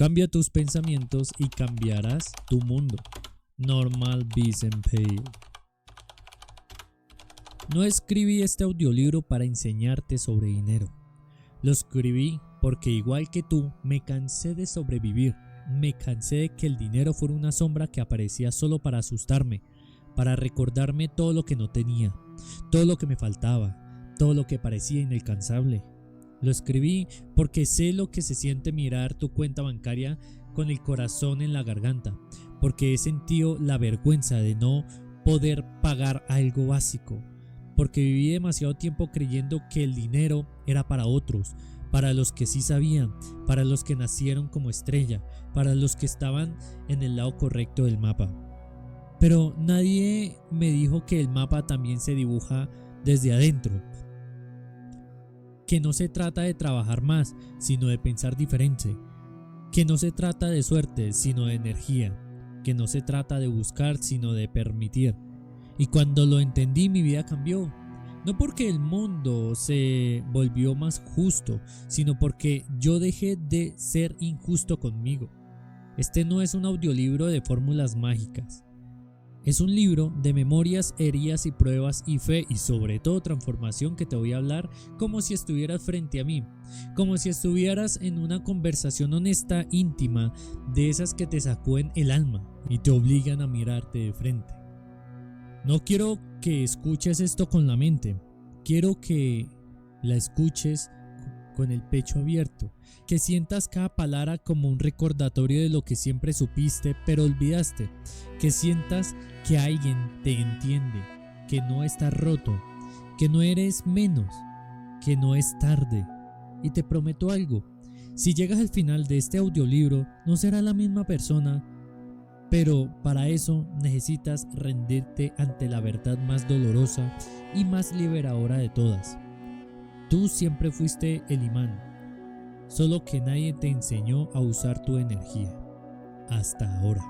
Cambia tus pensamientos y cambiarás tu mundo. Norman Vincent Peale. No escribí este audiolibro para enseñarte sobre dinero. Lo escribí porque, igual que tú, me cansé de sobrevivir. Me cansé de que el dinero fuera una sombra que aparecía solo para asustarme, para recordarme todo lo que no tenía, todo lo que me faltaba, todo lo que parecía inalcanzable. Lo escribí porque sé lo que se siente mirar tu cuenta bancaria con el corazón en la garganta, porque he sentido la vergüenza de no poder pagar algo básico, porque viví demasiado tiempo creyendo que el dinero era para otros, para los que sí sabían, para los que nacieron como estrella, para los que estaban en el lado correcto del mapa. Pero nadie me dijo que el mapa también se dibuja desde adentro, que no se trata de trabajar más, sino de pensar diferente, que no se trata de suerte, sino de energía, que no se trata de buscar, sino de permitir. Y cuando lo entendí, mi vida cambió. No porque el mundo se volvió más justo, sino porque yo dejé de ser injusto conmigo. Este no es un audiolibro de fórmulas mágicas. Es un libro de memorias, heridas y pruebas y fe y sobre todo transformación que te voy a hablar como si estuvieras frente a mí, como si estuvieras en una conversación honesta, íntima, de esas que te sacuden el alma y te obligan a mirarte de frente. No quiero que escuches esto con la mente, quiero que la escuches con el pecho abierto, que sientas cada palabra como un recordatorio de lo que siempre supiste pero olvidaste, que sientas que alguien te entiende, que no estás roto, que no eres menos, que no es tarde. Y te prometo algo, si llegas al final de este audiolibro no serás la misma persona, pero para eso necesitas rendirte ante la verdad más dolorosa y más liberadora de todas. Tú siempre fuiste el imán, solo que nadie te enseñó a usar tu energía, hasta ahora.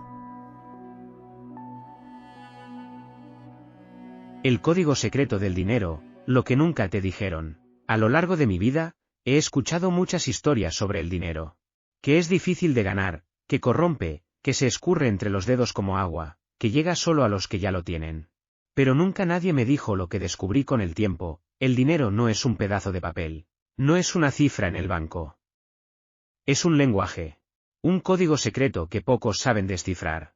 El código secreto del dinero, lo que nunca te dijeron. A lo largo de mi vida, he escuchado muchas historias sobre el dinero. Que es difícil de ganar, que corrompe, que se escurre entre los dedos como agua, que llega solo a los que ya lo tienen. Pero nunca nadie me dijo lo que descubrí con el tiempo: el dinero no es un pedazo de papel, no es una cifra en el banco. Es un lenguaje, un código secreto que pocos saben descifrar.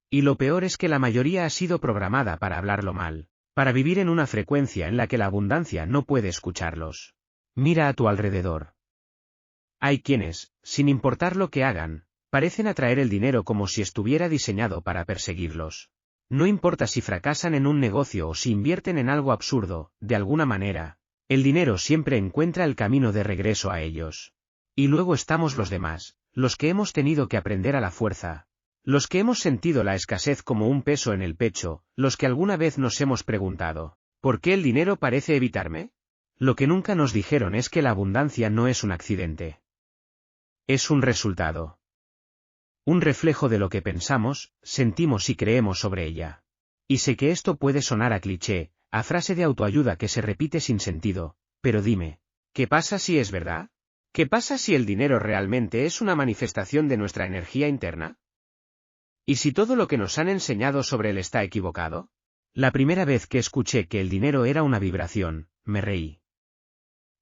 Y lo peor es que la mayoría ha sido programada para hablarlo mal, para vivir en una frecuencia en la que la abundancia no puede escucharlos. Mira a tu alrededor. Hay quienes, sin importar lo que hagan, parecen atraer el dinero como si estuviera diseñado para perseguirlos. No importa si fracasan en un negocio o si invierten en algo absurdo, de alguna manera, el dinero siempre encuentra el camino de regreso a ellos. Y luego estamos los demás, los que hemos tenido que aprender a la fuerza, los que hemos sentido la escasez como un peso en el pecho, los que alguna vez nos hemos preguntado, ¿por qué el dinero parece evitarme? Lo que nunca nos dijeron es que la abundancia no es un accidente. Es un resultado. Un reflejo de lo que pensamos, sentimos y creemos sobre ella. Y sé que esto puede sonar a cliché, a frase de autoayuda que se repite sin sentido, pero dime, ¿qué pasa si es verdad? ¿Qué pasa si el dinero realmente es una manifestación de nuestra energía interna? ¿Y si todo lo que nos han enseñado sobre él está equivocado? La primera vez que escuché que el dinero era una vibración, me reí.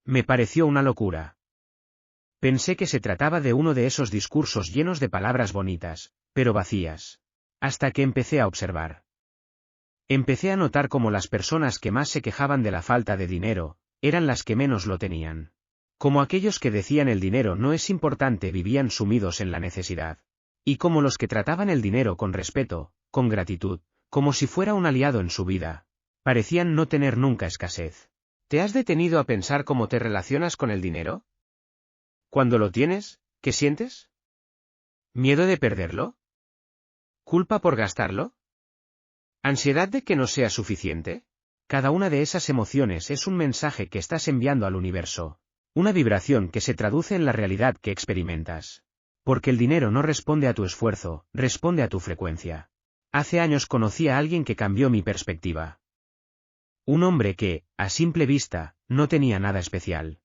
Me pareció una locura. Pensé que se trataba de uno de esos discursos llenos de palabras bonitas, pero vacías. Hasta que empecé a observar. Empecé a notar cómo las personas que más se quejaban de la falta de dinero, eran las que menos lo tenían. Como aquellos que decían el dinero no es importante vivían sumidos en la necesidad. Y como los que trataban el dinero con respeto, con gratitud, como si fuera un aliado en su vida, parecían no tener nunca escasez. ¿Te has detenido a pensar cómo te relacionas con el dinero? Cuando lo tienes, ¿qué sientes? ¿Miedo de perderlo? ¿Culpa por gastarlo? ¿Ansiedad de que no sea suficiente? Cada una de esas emociones es un mensaje que estás enviando al universo, una vibración que se traduce en la realidad que experimentas. Porque el dinero no responde a tu esfuerzo, responde a tu frecuencia. Hace años conocí a alguien que cambió mi perspectiva. Un hombre que, a simple vista, no tenía nada especial.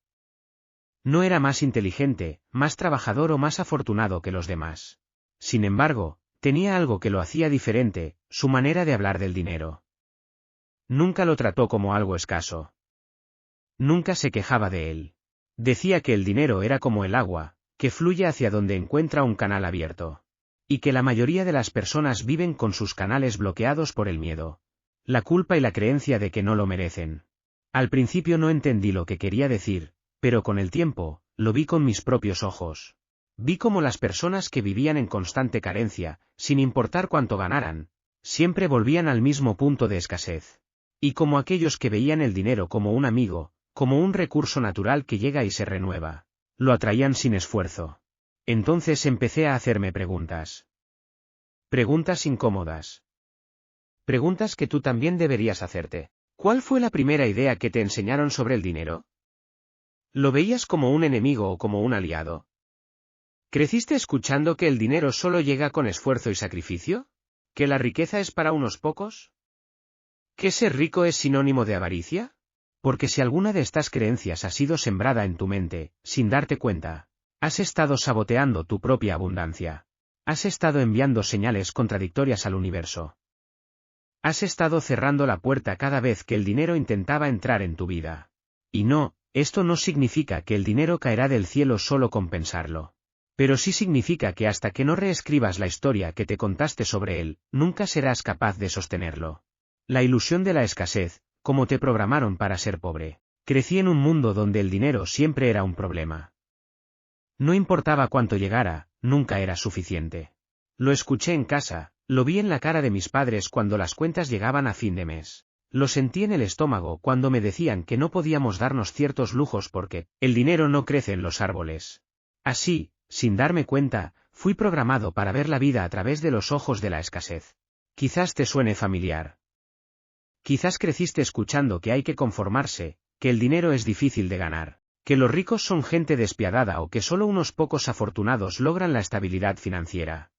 No era más inteligente, más trabajador o más afortunado que los demás. Sin embargo, tenía algo que lo hacía diferente, su manera de hablar del dinero. Nunca lo trató como algo escaso. Nunca se quejaba de él. Decía que el dinero era como el agua, que fluye hacia donde encuentra un canal abierto. Y que la mayoría de las personas viven con sus canales bloqueados por el miedo, la culpa y la creencia de que no lo merecen. Al principio no entendí lo que quería decir, pero con el tiempo, lo vi con mis propios ojos. Vi cómo las personas que vivían en constante carencia, sin importar cuánto ganaran, siempre volvían al mismo punto de escasez. Y como aquellos que veían el dinero como un amigo, como un recurso natural que llega y se renueva, lo atraían sin esfuerzo. Entonces empecé a hacerme preguntas. Preguntas incómodas. Preguntas que tú también deberías hacerte. ¿Cuál fue la primera idea que te enseñaron sobre el dinero? ¿Lo veías como un enemigo o como un aliado? ¿Creciste escuchando que el dinero solo llega con esfuerzo y sacrificio? ¿Que la riqueza es para unos pocos? ¿Que ser rico es sinónimo de avaricia? Porque si alguna de estas creencias ha sido sembrada en tu mente, sin darte cuenta, has estado saboteando tu propia abundancia. Has estado enviando señales contradictorias al universo. Has estado cerrando la puerta cada vez que el dinero intentaba entrar en tu vida. Y no, esto no significa que el dinero caerá del cielo solo con pensarlo. Pero sí significa que hasta que no reescribas la historia que te contaste sobre él, nunca serás capaz de sostenerlo. La ilusión de la escasez, como te programaron para ser pobre. Crecí en un mundo donde el dinero siempre era un problema. No importaba cuánto llegara, nunca era suficiente. Lo escuché en casa, lo vi en la cara de mis padres cuando las cuentas llegaban a fin de mes. Lo sentí en el estómago cuando me decían que no podíamos darnos ciertos lujos porque el dinero no crece en los árboles. Así, sin darme cuenta, fui programado para ver la vida a través de los ojos de la escasez. Quizás te suene familiar. Quizás creciste escuchando que hay que conformarse, que el dinero es difícil de ganar, que los ricos son gente despiadada o que solo unos pocos afortunados logran la estabilidad financiera.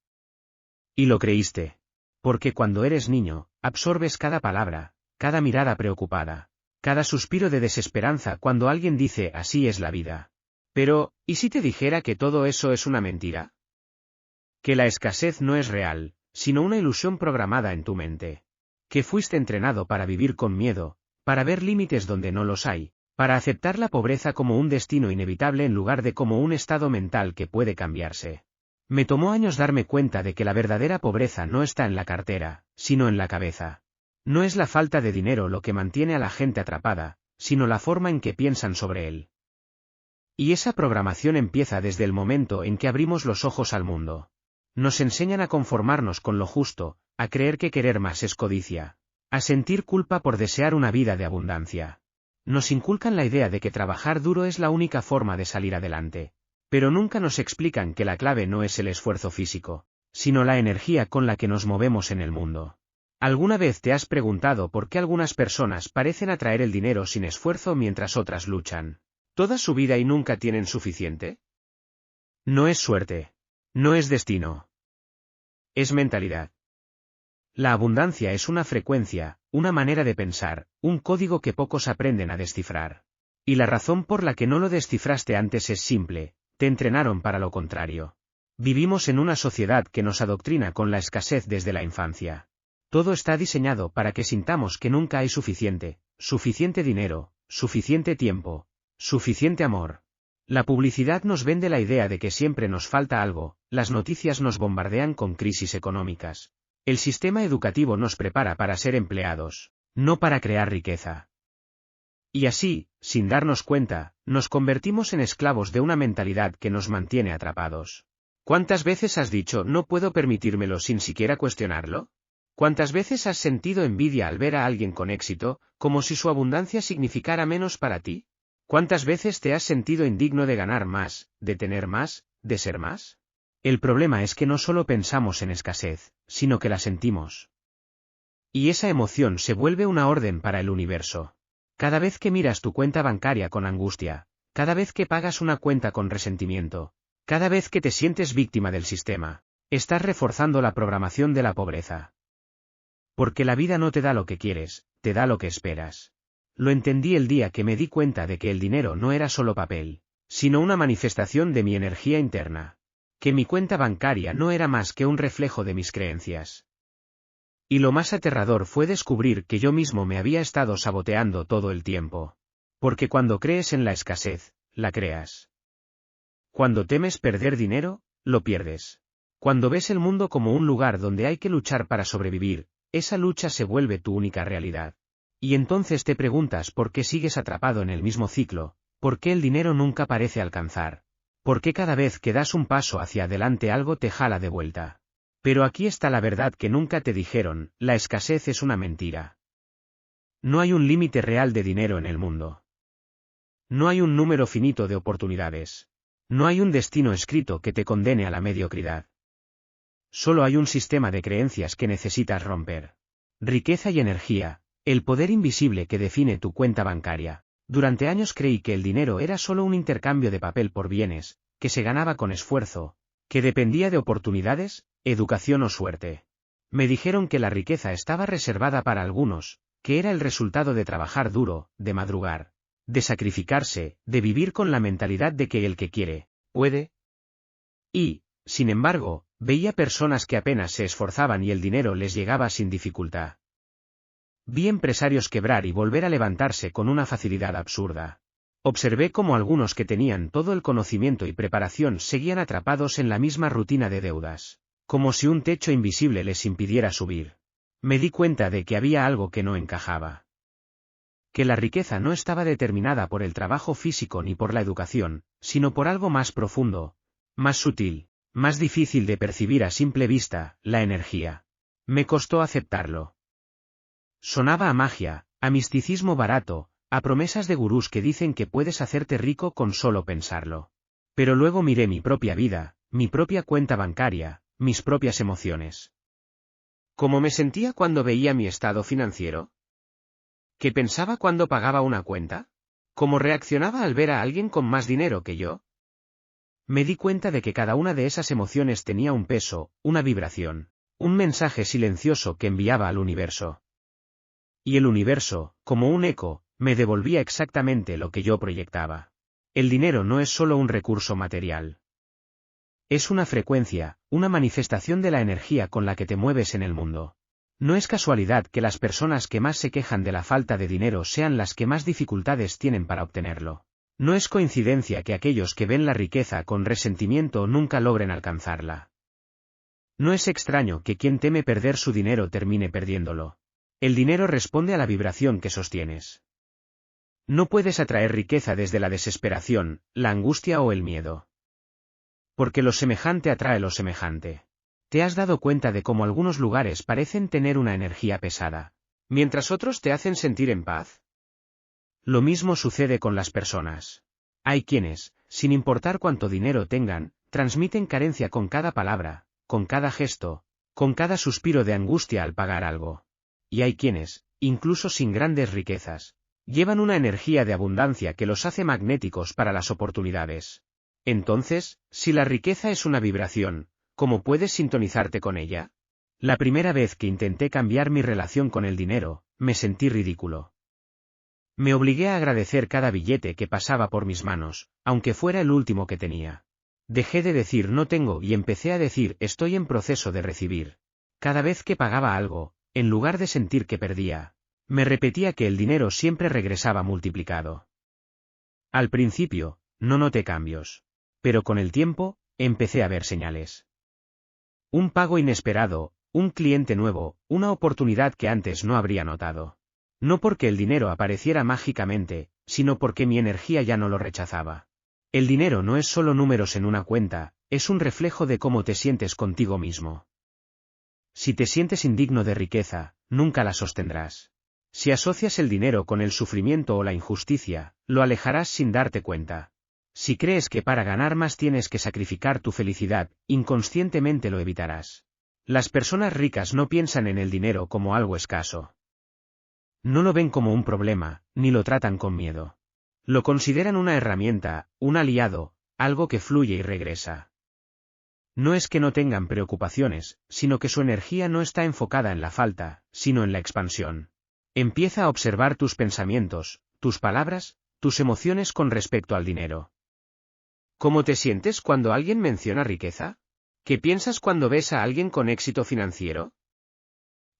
Y lo creíste. Porque cuando eres niño, absorbes cada palabra, cada mirada preocupada, cada suspiro de desesperanza cuando alguien dice así es la vida. Pero, ¿y si te dijera que todo eso es una mentira? Que la escasez no es real, sino una ilusión programada en tu mente. Que fuiste entrenado para vivir con miedo, para ver límites donde no los hay, para aceptar la pobreza como un destino inevitable en lugar de como un estado mental que puede cambiarse. Me tomó años darme cuenta de que la verdadera pobreza no está en la cartera, sino en la cabeza. No es la falta de dinero lo que mantiene a la gente atrapada, sino la forma en que piensan sobre él. Y esa programación empieza desde el momento en que abrimos los ojos al mundo. Nos enseñan a conformarnos con lo justo, a creer que querer más es codicia, a sentir culpa por desear una vida de abundancia. Nos inculcan la idea de que trabajar duro es la única forma de salir adelante, pero nunca nos explican que la clave no es el esfuerzo físico, sino la energía con la que nos movemos en el mundo. ¿Alguna vez te has preguntado por qué algunas personas parecen atraer el dinero sin esfuerzo mientras otras luchan toda su vida y nunca tienen suficiente? No es suerte. No es destino. Es mentalidad. La abundancia es una frecuencia, una manera de pensar, un código que pocos aprenden a descifrar. Y la razón por la que no lo descifraste antes es simple, te entrenaron para lo contrario. Vivimos en una sociedad que nos adoctrina con la escasez desde la infancia. Todo está diseñado para que sintamos que nunca hay suficiente dinero, suficiente tiempo, suficiente amor. La publicidad nos vende la idea de que siempre nos falta algo, las noticias nos bombardean con crisis económicas. El sistema educativo nos prepara para ser empleados, no para crear riqueza. Y así, sin darnos cuenta, nos convertimos en esclavos de una mentalidad que nos mantiene atrapados. ¿Cuántas veces has dicho no puedo permitírmelo sin siquiera cuestionarlo? ¿Cuántas veces has sentido envidia al ver a alguien con éxito, como si su abundancia significara menos para ti? ¿Cuántas veces te has sentido indigno de ganar más, de tener más, de ser más? El problema es que no solo pensamos en escasez, sino que la sentimos. Y esa emoción se vuelve una orden para el universo. Cada vez que miras tu cuenta bancaria con angustia, cada vez que pagas una cuenta con resentimiento, cada vez que te sientes víctima del sistema, estás reforzando la programación de la pobreza. Porque la vida no te da lo que quieres, te da lo que esperas. Lo entendí el día que me di cuenta de que el dinero no era solo papel, sino una manifestación de mi energía interna. Que mi cuenta bancaria no era más que un reflejo de mis creencias. Y lo más aterrador fue descubrir que yo mismo me había estado saboteando todo el tiempo. Porque cuando crees en la escasez, la creas. Cuando temes perder dinero, lo pierdes. Cuando ves el mundo como un lugar donde hay que luchar para sobrevivir, esa lucha se vuelve tu única realidad. Y entonces te preguntas por qué sigues atrapado en el mismo ciclo, por qué el dinero nunca parece alcanzar, por qué cada vez que das un paso hacia adelante algo te jala de vuelta. Pero aquí está la verdad que nunca te dijeron: la escasez es una mentira. No hay un límite real de dinero en el mundo. No hay un número finito de oportunidades. No hay un destino escrito que te condene a la mediocridad. Solo hay un sistema de creencias que necesitas romper. Riqueza y energía, el poder invisible que define tu cuenta bancaria. Durante años creí que el dinero era solo un intercambio de papel por bienes, que se ganaba con esfuerzo, que dependía de oportunidades, educación o suerte. Me dijeron que la riqueza estaba reservada para algunos, que era el resultado de trabajar duro, de madrugar, de sacrificarse, de vivir con la mentalidad de que el que quiere, puede. Y, sin embargo, veía personas que apenas se esforzaban y el dinero les llegaba sin dificultad. Vi empresarios quebrar y volver a levantarse con una facilidad absurda. Observé cómo algunos que tenían todo el conocimiento y preparación seguían atrapados en la misma rutina de deudas, como si un techo invisible les impidiera subir. Me di cuenta de que había algo que no encajaba. Que la riqueza no estaba determinada por el trabajo físico ni por la educación, sino por algo más profundo, más sutil, más difícil de percibir a simple vista: la energía. Me costó aceptarlo. Sonaba a magia, a misticismo barato, a promesas de gurús que dicen que puedes hacerte rico con solo pensarlo. Pero luego miré mi propia vida, mi propia cuenta bancaria, mis propias emociones. ¿Cómo me sentía cuando veía mi estado financiero? ¿Qué pensaba cuando pagaba una cuenta? ¿Cómo reaccionaba al ver a alguien con más dinero que yo? Me di cuenta de que cada una de esas emociones tenía un peso, una vibración, un mensaje silencioso que enviaba al universo. Y el universo, como un eco, me devolvía exactamente lo que yo proyectaba. El dinero no es solo un recurso material. Es una frecuencia, una manifestación de la energía con la que te mueves en el mundo. No es casualidad que las personas que más se quejan de la falta de dinero sean las que más dificultades tienen para obtenerlo. No es coincidencia que aquellos que ven la riqueza con resentimiento nunca logren alcanzarla. No es extraño que quien teme perder su dinero termine perdiéndolo. El dinero responde a la vibración que sostienes. No puedes atraer riqueza desde la desesperación, la angustia o el miedo. Porque lo semejante atrae lo semejante. ¿Te has dado cuenta de cómo algunos lugares parecen tener una energía pesada, mientras otros te hacen sentir en paz? Lo mismo sucede con las personas. Hay quienes, sin importar cuánto dinero tengan, transmiten carencia con cada palabra, con cada gesto, con cada suspiro de angustia al pagar algo. Y hay quienes, incluso sin grandes riquezas, llevan una energía de abundancia que los hace magnéticos para las oportunidades. Entonces, si la riqueza es una vibración, ¿cómo puedes sintonizarte con ella? La primera vez que intenté cambiar mi relación con el dinero, me sentí ridículo. Me obligué a agradecer cada billete que pasaba por mis manos, aunque fuera el último que tenía. Dejé de decir no tengo y empecé a decir estoy en proceso de recibir. Cada vez que pagaba algo, en lugar de sentir que perdía, me repetía que el dinero siempre regresaba multiplicado. Al principio, no noté cambios. Pero con el tiempo, empecé a ver señales. Un pago inesperado, un cliente nuevo, una oportunidad que antes no habría notado. No porque el dinero apareciera mágicamente, sino porque mi energía ya no lo rechazaba. El dinero no es solo números en una cuenta, es un reflejo de cómo te sientes contigo mismo. Si te sientes indigno de riqueza, nunca la sostendrás. Si asocias el dinero con el sufrimiento o la injusticia, lo alejarás sin darte cuenta. Si crees que para ganar más tienes que sacrificar tu felicidad, inconscientemente lo evitarás. Las personas ricas no piensan en el dinero como algo escaso. No lo ven como un problema, ni lo tratan con miedo. Lo consideran una herramienta, un aliado, algo que fluye y regresa. No es que no tengan preocupaciones, sino que su energía no está enfocada en la falta, sino en la expansión. Empieza a observar tus pensamientos, tus palabras, tus emociones con respecto al dinero. ¿Cómo te sientes cuando alguien menciona riqueza? ¿Qué piensas cuando ves a alguien con éxito financiero?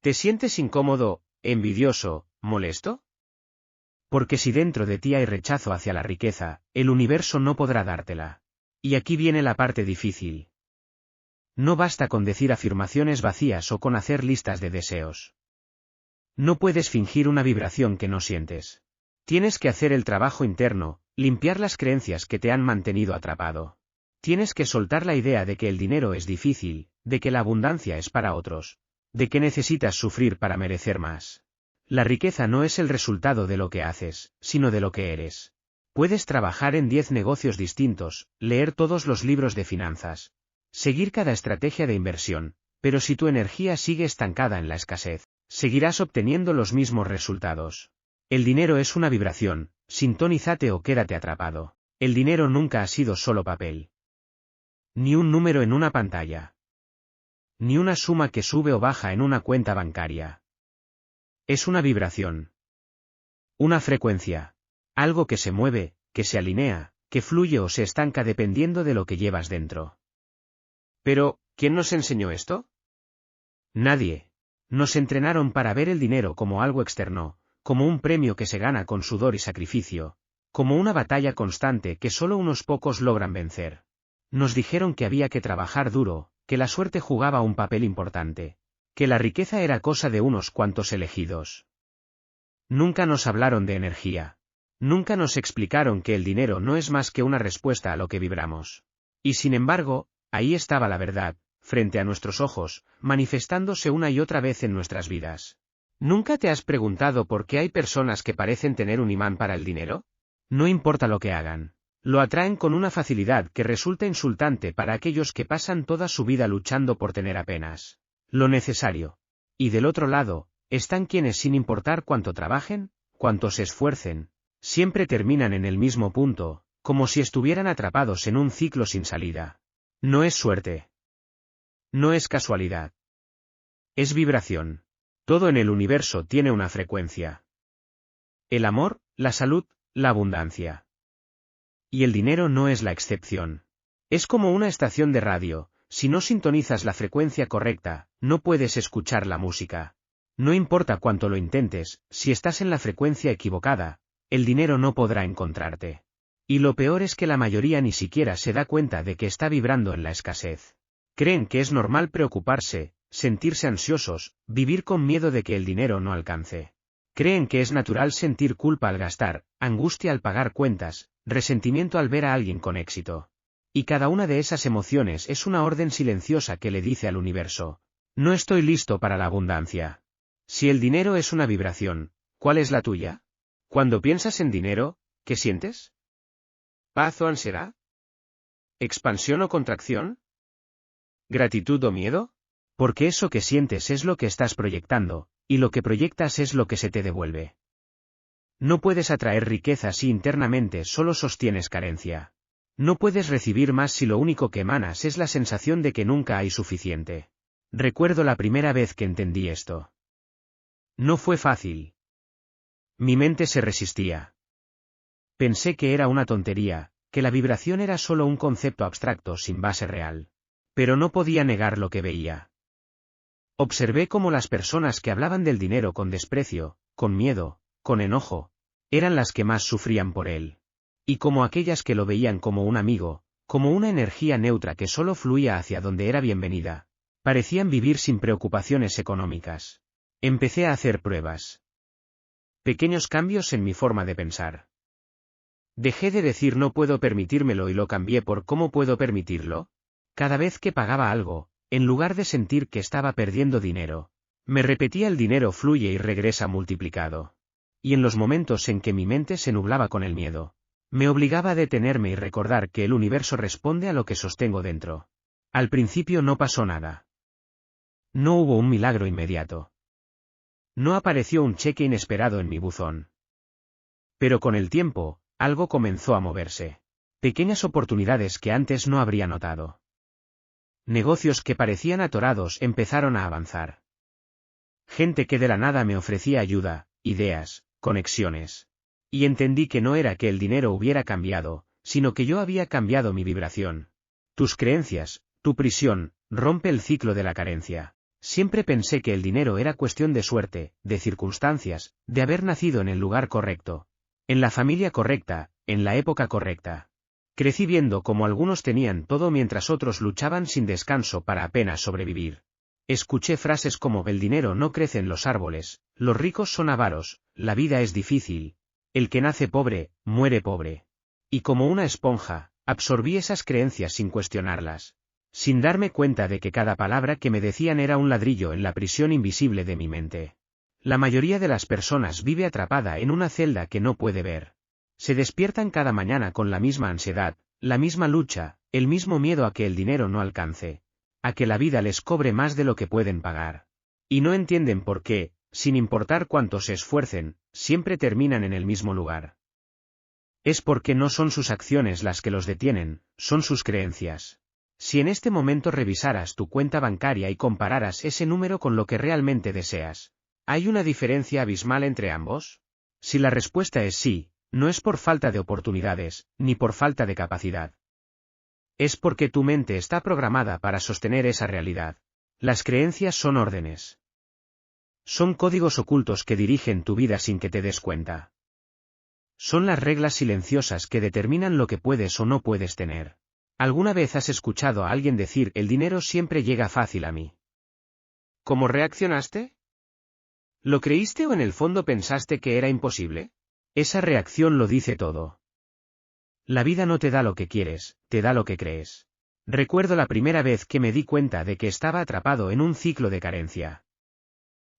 ¿Te sientes incómodo, envidioso, molesto? Porque si dentro de ti hay rechazo hacia la riqueza, el universo no podrá dártela. Y aquí viene la parte difícil. No basta con decir afirmaciones vacías o con hacer listas de deseos. No puedes fingir una vibración que no sientes. Tienes que hacer el trabajo interno, limpiar las creencias que te han mantenido atrapado. Tienes que soltar la idea de que el dinero es difícil, de que la abundancia es para otros, de que necesitas sufrir para merecer más. La riqueza no es el resultado de lo que haces, sino de lo que eres. Puedes trabajar en 10 negocios distintos, leer todos los libros de finanzas, seguir cada estrategia de inversión, pero si tu energía sigue estancada en la escasez, seguirás obteniendo los mismos resultados. El dinero es una vibración, sintonízate o quédate atrapado. El dinero nunca ha sido solo papel. Ni un número en una pantalla. Ni una suma que sube o baja en una cuenta bancaria. Es una vibración. Una frecuencia. Algo que se mueve, que se alinea, que fluye o se estanca dependiendo de lo que llevas dentro. Pero, ¿quién nos enseñó esto? Nadie. Nos entrenaron para ver el dinero como algo externo, como un premio que se gana con sudor y sacrificio, como una batalla constante que solo unos pocos logran vencer. Nos dijeron que había que trabajar duro, que la suerte jugaba un papel importante, que la riqueza era cosa de unos cuantos elegidos. Nunca nos hablaron de energía. Nunca nos explicaron que el dinero no es más que una respuesta a lo que vibramos. Y sin embargo, ahí estaba la verdad, frente a nuestros ojos, manifestándose una y otra vez en nuestras vidas. ¿Nunca te has preguntado por qué hay personas que parecen tener un imán para el dinero? No importa lo que hagan. Lo atraen con una facilidad que resulta insultante para aquellos que pasan toda su vida luchando por tener apenas lo necesario. Y del otro lado, están quienes sin importar cuánto trabajen, cuánto se esfuercen, siempre terminan en el mismo punto, como si estuvieran atrapados en un ciclo sin salida. No es suerte. No es casualidad. Es vibración. Todo en el universo tiene una frecuencia. El amor, la salud, la abundancia. Y el dinero no es la excepción. Es como una estación de radio, si no sintonizas la frecuencia correcta, no puedes escuchar la música. No importa cuánto lo intentes, si estás en la frecuencia equivocada, el dinero no podrá encontrarte. Y lo peor es que la mayoría ni siquiera se da cuenta de que está vibrando en la escasez. Creen que es normal preocuparse, sentirse ansiosos, vivir con miedo de que el dinero no alcance. Creen que es natural sentir culpa al gastar, angustia al pagar cuentas, resentimiento al ver a alguien con éxito. Y cada una de esas emociones es una orden silenciosa que le dice al universo: no estoy listo para la abundancia. Si el dinero es una vibración, ¿cuál es la tuya? Cuando piensas en dinero, ¿qué sientes? ¿Paz o ansiedad? ¿Expansión o contracción? ¿Gratitud o miedo? Porque eso que sientes es lo que estás proyectando, y lo que proyectas es lo que se te devuelve. No puedes atraer riqueza si internamente solo sostienes carencia. No puedes recibir más si lo único que emanas es la sensación de que nunca hay suficiente. Recuerdo la primera vez que entendí esto. No fue fácil. Mi mente se resistía. Pensé que era una tontería, que la vibración era solo un concepto abstracto sin base real. Pero no podía negar lo que veía. Observé cómo las personas que hablaban del dinero con desprecio, con miedo, con enojo, eran las que más sufrían por él. Y como aquellas que lo veían como un amigo, como una energía neutra que solo fluía hacia donde era bienvenida, parecían vivir sin preocupaciones económicas. Empecé a hacer pruebas. Pequeños cambios en mi forma de pensar. Dejé de decir no puedo permitírmelo y lo cambié por ¿cómo puedo permitirlo? Cada vez que pagaba algo, en lugar de sentir que estaba perdiendo dinero, me repetía el dinero fluye y regresa multiplicado. Y en los momentos en que mi mente se nublaba con el miedo, me obligaba a detenerme y recordar que el universo responde a lo que sostengo dentro. Al principio no pasó nada. No hubo un milagro inmediato. No apareció un cheque inesperado en mi buzón. Pero con el tiempo, algo comenzó a moverse. Pequeñas oportunidades que antes no habría notado. Negocios que parecían atorados empezaron a avanzar. Gente que de la nada me ofrecía ayuda, ideas, conexiones. Y entendí que no era que el dinero hubiera cambiado, sino que yo había cambiado mi vibración. Tus creencias, tu prisión, rompe el ciclo de la carencia. Siempre pensé que el dinero era cuestión de suerte, de circunstancias, de haber nacido en el lugar correcto, en la familia correcta, en la época correcta. Crecí viendo cómo algunos tenían todo mientras otros luchaban sin descanso para apenas sobrevivir. Escuché frases como el dinero no crece en los árboles, los ricos son avaros, la vida es difícil, el que nace pobre, muere pobre. Y como una esponja, absorbí esas creencias sin cuestionarlas, sin darme cuenta de que cada palabra que me decían era un ladrillo en la prisión invisible de mi mente. La mayoría de las personas vive atrapada en una celda que no puede ver. Se despiertan cada mañana con la misma ansiedad, la misma lucha, el mismo miedo a que el dinero no alcance, a que la vida les cobre más de lo que pueden pagar. Y no entienden por qué, sin importar cuánto se esfuercen, siempre terminan en el mismo lugar. Es porque no son sus acciones las que los detienen, son sus creencias. Si en este momento revisaras tu cuenta bancaria y compararas ese número con lo que realmente deseas, ¿hay una diferencia abismal entre ambos? Si la respuesta es sí, no es por falta de oportunidades, ni por falta de capacidad. Es porque tu mente está programada para sostener esa realidad. Las creencias son órdenes. Son códigos ocultos que dirigen tu vida sin que te des cuenta. Son las reglas silenciosas que determinan lo que puedes o no puedes tener. ¿Alguna vez has escuchado a alguien decir el dinero siempre llega fácil a mí? ¿Cómo reaccionaste? ¿Lo creíste o en el fondo pensaste que era imposible? Esa reacción lo dice todo. La vida no te da lo que quieres, te da lo que crees. Recuerdo la primera vez que me di cuenta de que estaba atrapado en un ciclo de carencia.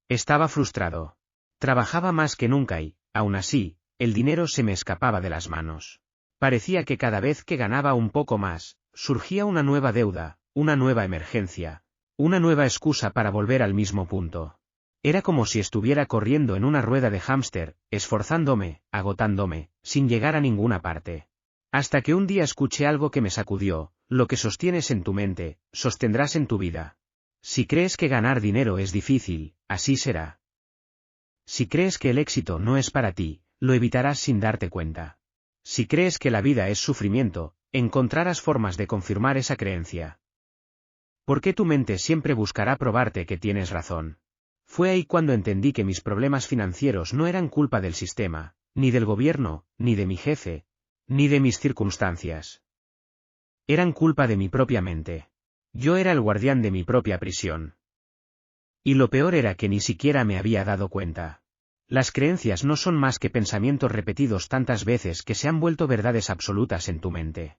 Estaba frustrado. Trabajaba más que nunca y, aún así, el dinero se me escapaba de las manos. Parecía que cada vez que ganaba un poco más, surgía una nueva deuda, una nueva emergencia, una nueva excusa para volver al mismo punto. Era como si estuviera corriendo en una rueda de hámster, esforzándome, agotándome, sin llegar a ninguna parte. Hasta que un día escuché algo que me sacudió: lo que sostienes en tu mente, sostendrás en tu vida. Si crees que ganar dinero es difícil, así será. Si crees que el éxito no es para ti, lo evitarás sin darte cuenta. Si crees que la vida es sufrimiento, encontrarás formas de confirmar esa creencia. Porque tu mente siempre buscará probarte que tienes razón. Fue ahí cuando entendí que mis problemas financieros no eran culpa del sistema, ni del gobierno, ni de mi jefe, ni de mis circunstancias. Eran culpa de mi propia mente. Yo era el guardián de mi propia prisión. Y lo peor era que ni siquiera me había dado cuenta. Las creencias no son más que pensamientos repetidos tantas veces que se han vuelto verdades absolutas en tu mente.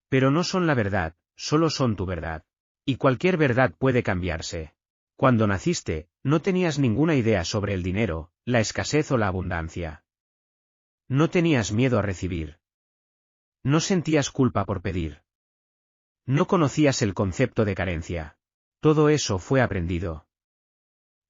Pero no son la verdad, solo son tu verdad. Y cualquier verdad puede cambiarse. Cuando naciste, no tenías ninguna idea sobre el dinero, la escasez o la abundancia. No tenías miedo a recibir. No sentías culpa por pedir. No conocías el concepto de carencia. Todo eso fue aprendido.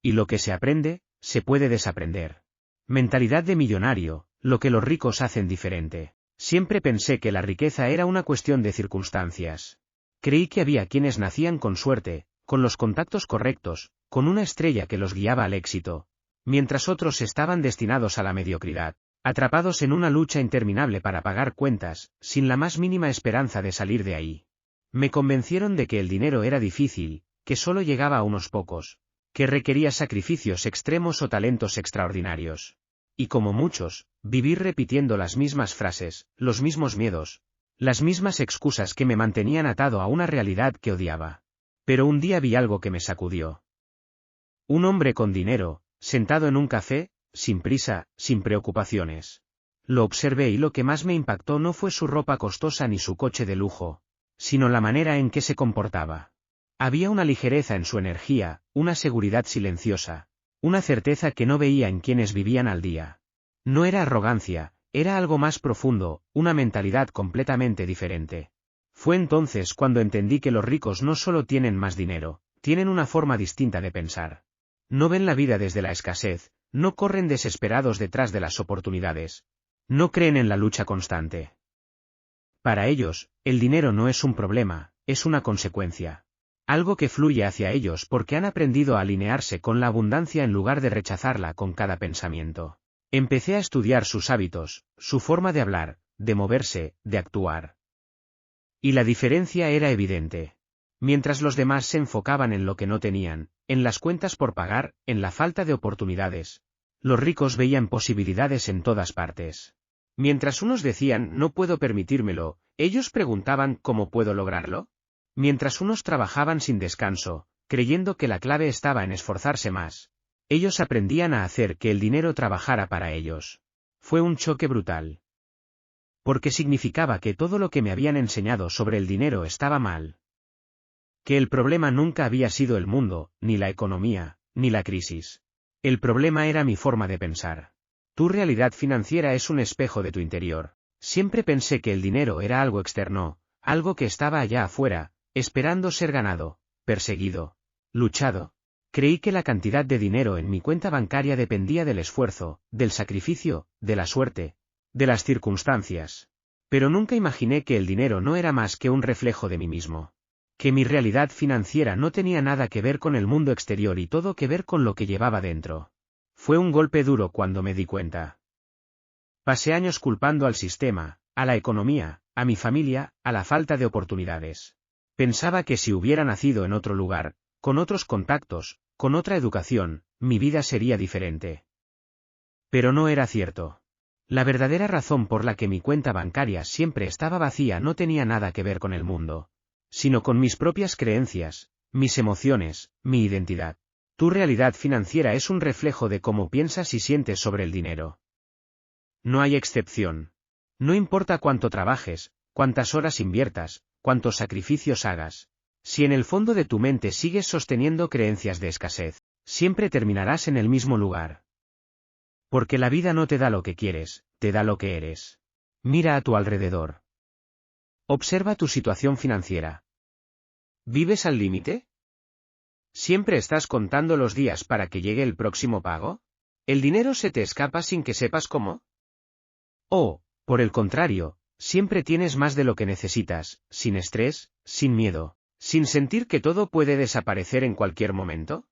Y lo que se aprende, se puede desaprender. Mentalidad de millonario, lo que los ricos hacen diferente. Siempre pensé que la riqueza era una cuestión de circunstancias. Creí que había quienes nacían con suerte, con los contactos correctos, con una estrella que los guiaba al éxito, mientras otros estaban destinados a la mediocridad, atrapados en una lucha interminable para pagar cuentas, sin la más mínima esperanza de salir de ahí. Me convencieron de que el dinero era difícil, que solo llegaba a unos pocos, que requería sacrificios extremos o talentos extraordinarios. Y como muchos, viví repitiendo las mismas frases, los mismos miedos, las mismas excusas que me mantenían atado a una realidad que odiaba. Pero un día vi algo que me sacudió. Un hombre con dinero, sentado en un café, sin prisa, sin preocupaciones. Lo observé y lo que más me impactó no fue su ropa costosa ni su coche de lujo, sino la manera en que se comportaba. Había una ligereza en su energía, una seguridad silenciosa, una certeza que no veía en quienes vivían al día. No era arrogancia, era algo más profundo, una mentalidad completamente diferente. Fue entonces cuando entendí que los ricos no solo tienen más dinero, tienen una forma distinta de pensar. No ven la vida desde la escasez, no corren desesperados detrás de las oportunidades. No creen en la lucha constante. Para ellos, el dinero no es un problema, es una consecuencia. Algo que fluye hacia ellos porque han aprendido a alinearse con la abundancia en lugar de rechazarla con cada pensamiento. Empecé a estudiar sus hábitos, su forma de hablar, de moverse, de actuar. Y la diferencia era evidente. Mientras los demás se enfocaban en lo que no tenían, en las cuentas por pagar, en la falta de oportunidades, los ricos veían posibilidades en todas partes. Mientras unos decían no puedo permitírmelo, ellos preguntaban ¿cómo puedo lograrlo? Mientras unos trabajaban sin descanso, creyendo que la clave estaba en esforzarse más, ellos aprendían a hacer que el dinero trabajara para ellos. Fue un choque brutal. Porque significaba que todo lo que me habían enseñado sobre el dinero estaba mal. Que el problema nunca había sido el mundo, ni la economía, ni la crisis. El problema era mi forma de pensar. Tu realidad financiera es un espejo de tu interior. Siempre pensé que el dinero era algo externo, algo que estaba allá afuera, esperando ser ganado, perseguido, luchado. Creí que la cantidad de dinero en mi cuenta bancaria dependía del esfuerzo, del sacrificio, de la suerte, de las circunstancias. Pero nunca imaginé que el dinero no era más que un reflejo de mí mismo. Que mi realidad financiera no tenía nada que ver con el mundo exterior y todo que ver con lo que llevaba dentro. Fue un golpe duro cuando me di cuenta. Pasé años culpando al sistema, a la economía, a mi familia, a la falta de oportunidades. Pensaba que si hubiera nacido en otro lugar, con otros contactos, con otra educación, mi vida sería diferente. Pero no era cierto. La verdadera razón por la que mi cuenta bancaria siempre estaba vacía no tenía nada que ver con el mundo, sino con mis propias creencias, mis emociones, mi identidad. Tu realidad financiera es un reflejo de cómo piensas y sientes sobre el dinero. No hay excepción. No importa cuánto trabajes, cuántas horas inviertas, cuántos sacrificios hagas. Si en el fondo de tu mente sigues sosteniendo creencias de escasez, siempre terminarás en el mismo lugar. Porque la vida no te da lo que quieres, te da lo que eres. Mira a tu alrededor. Observa tu situación financiera. ¿Vives al límite? ¿Siempre estás contando los días para que llegue el próximo pago? ¿El dinero se te escapa sin que sepas cómo? O, por el contrario, siempre tienes más de lo que necesitas, sin estrés, sin miedo, sin sentir que todo puede desaparecer en cualquier momento.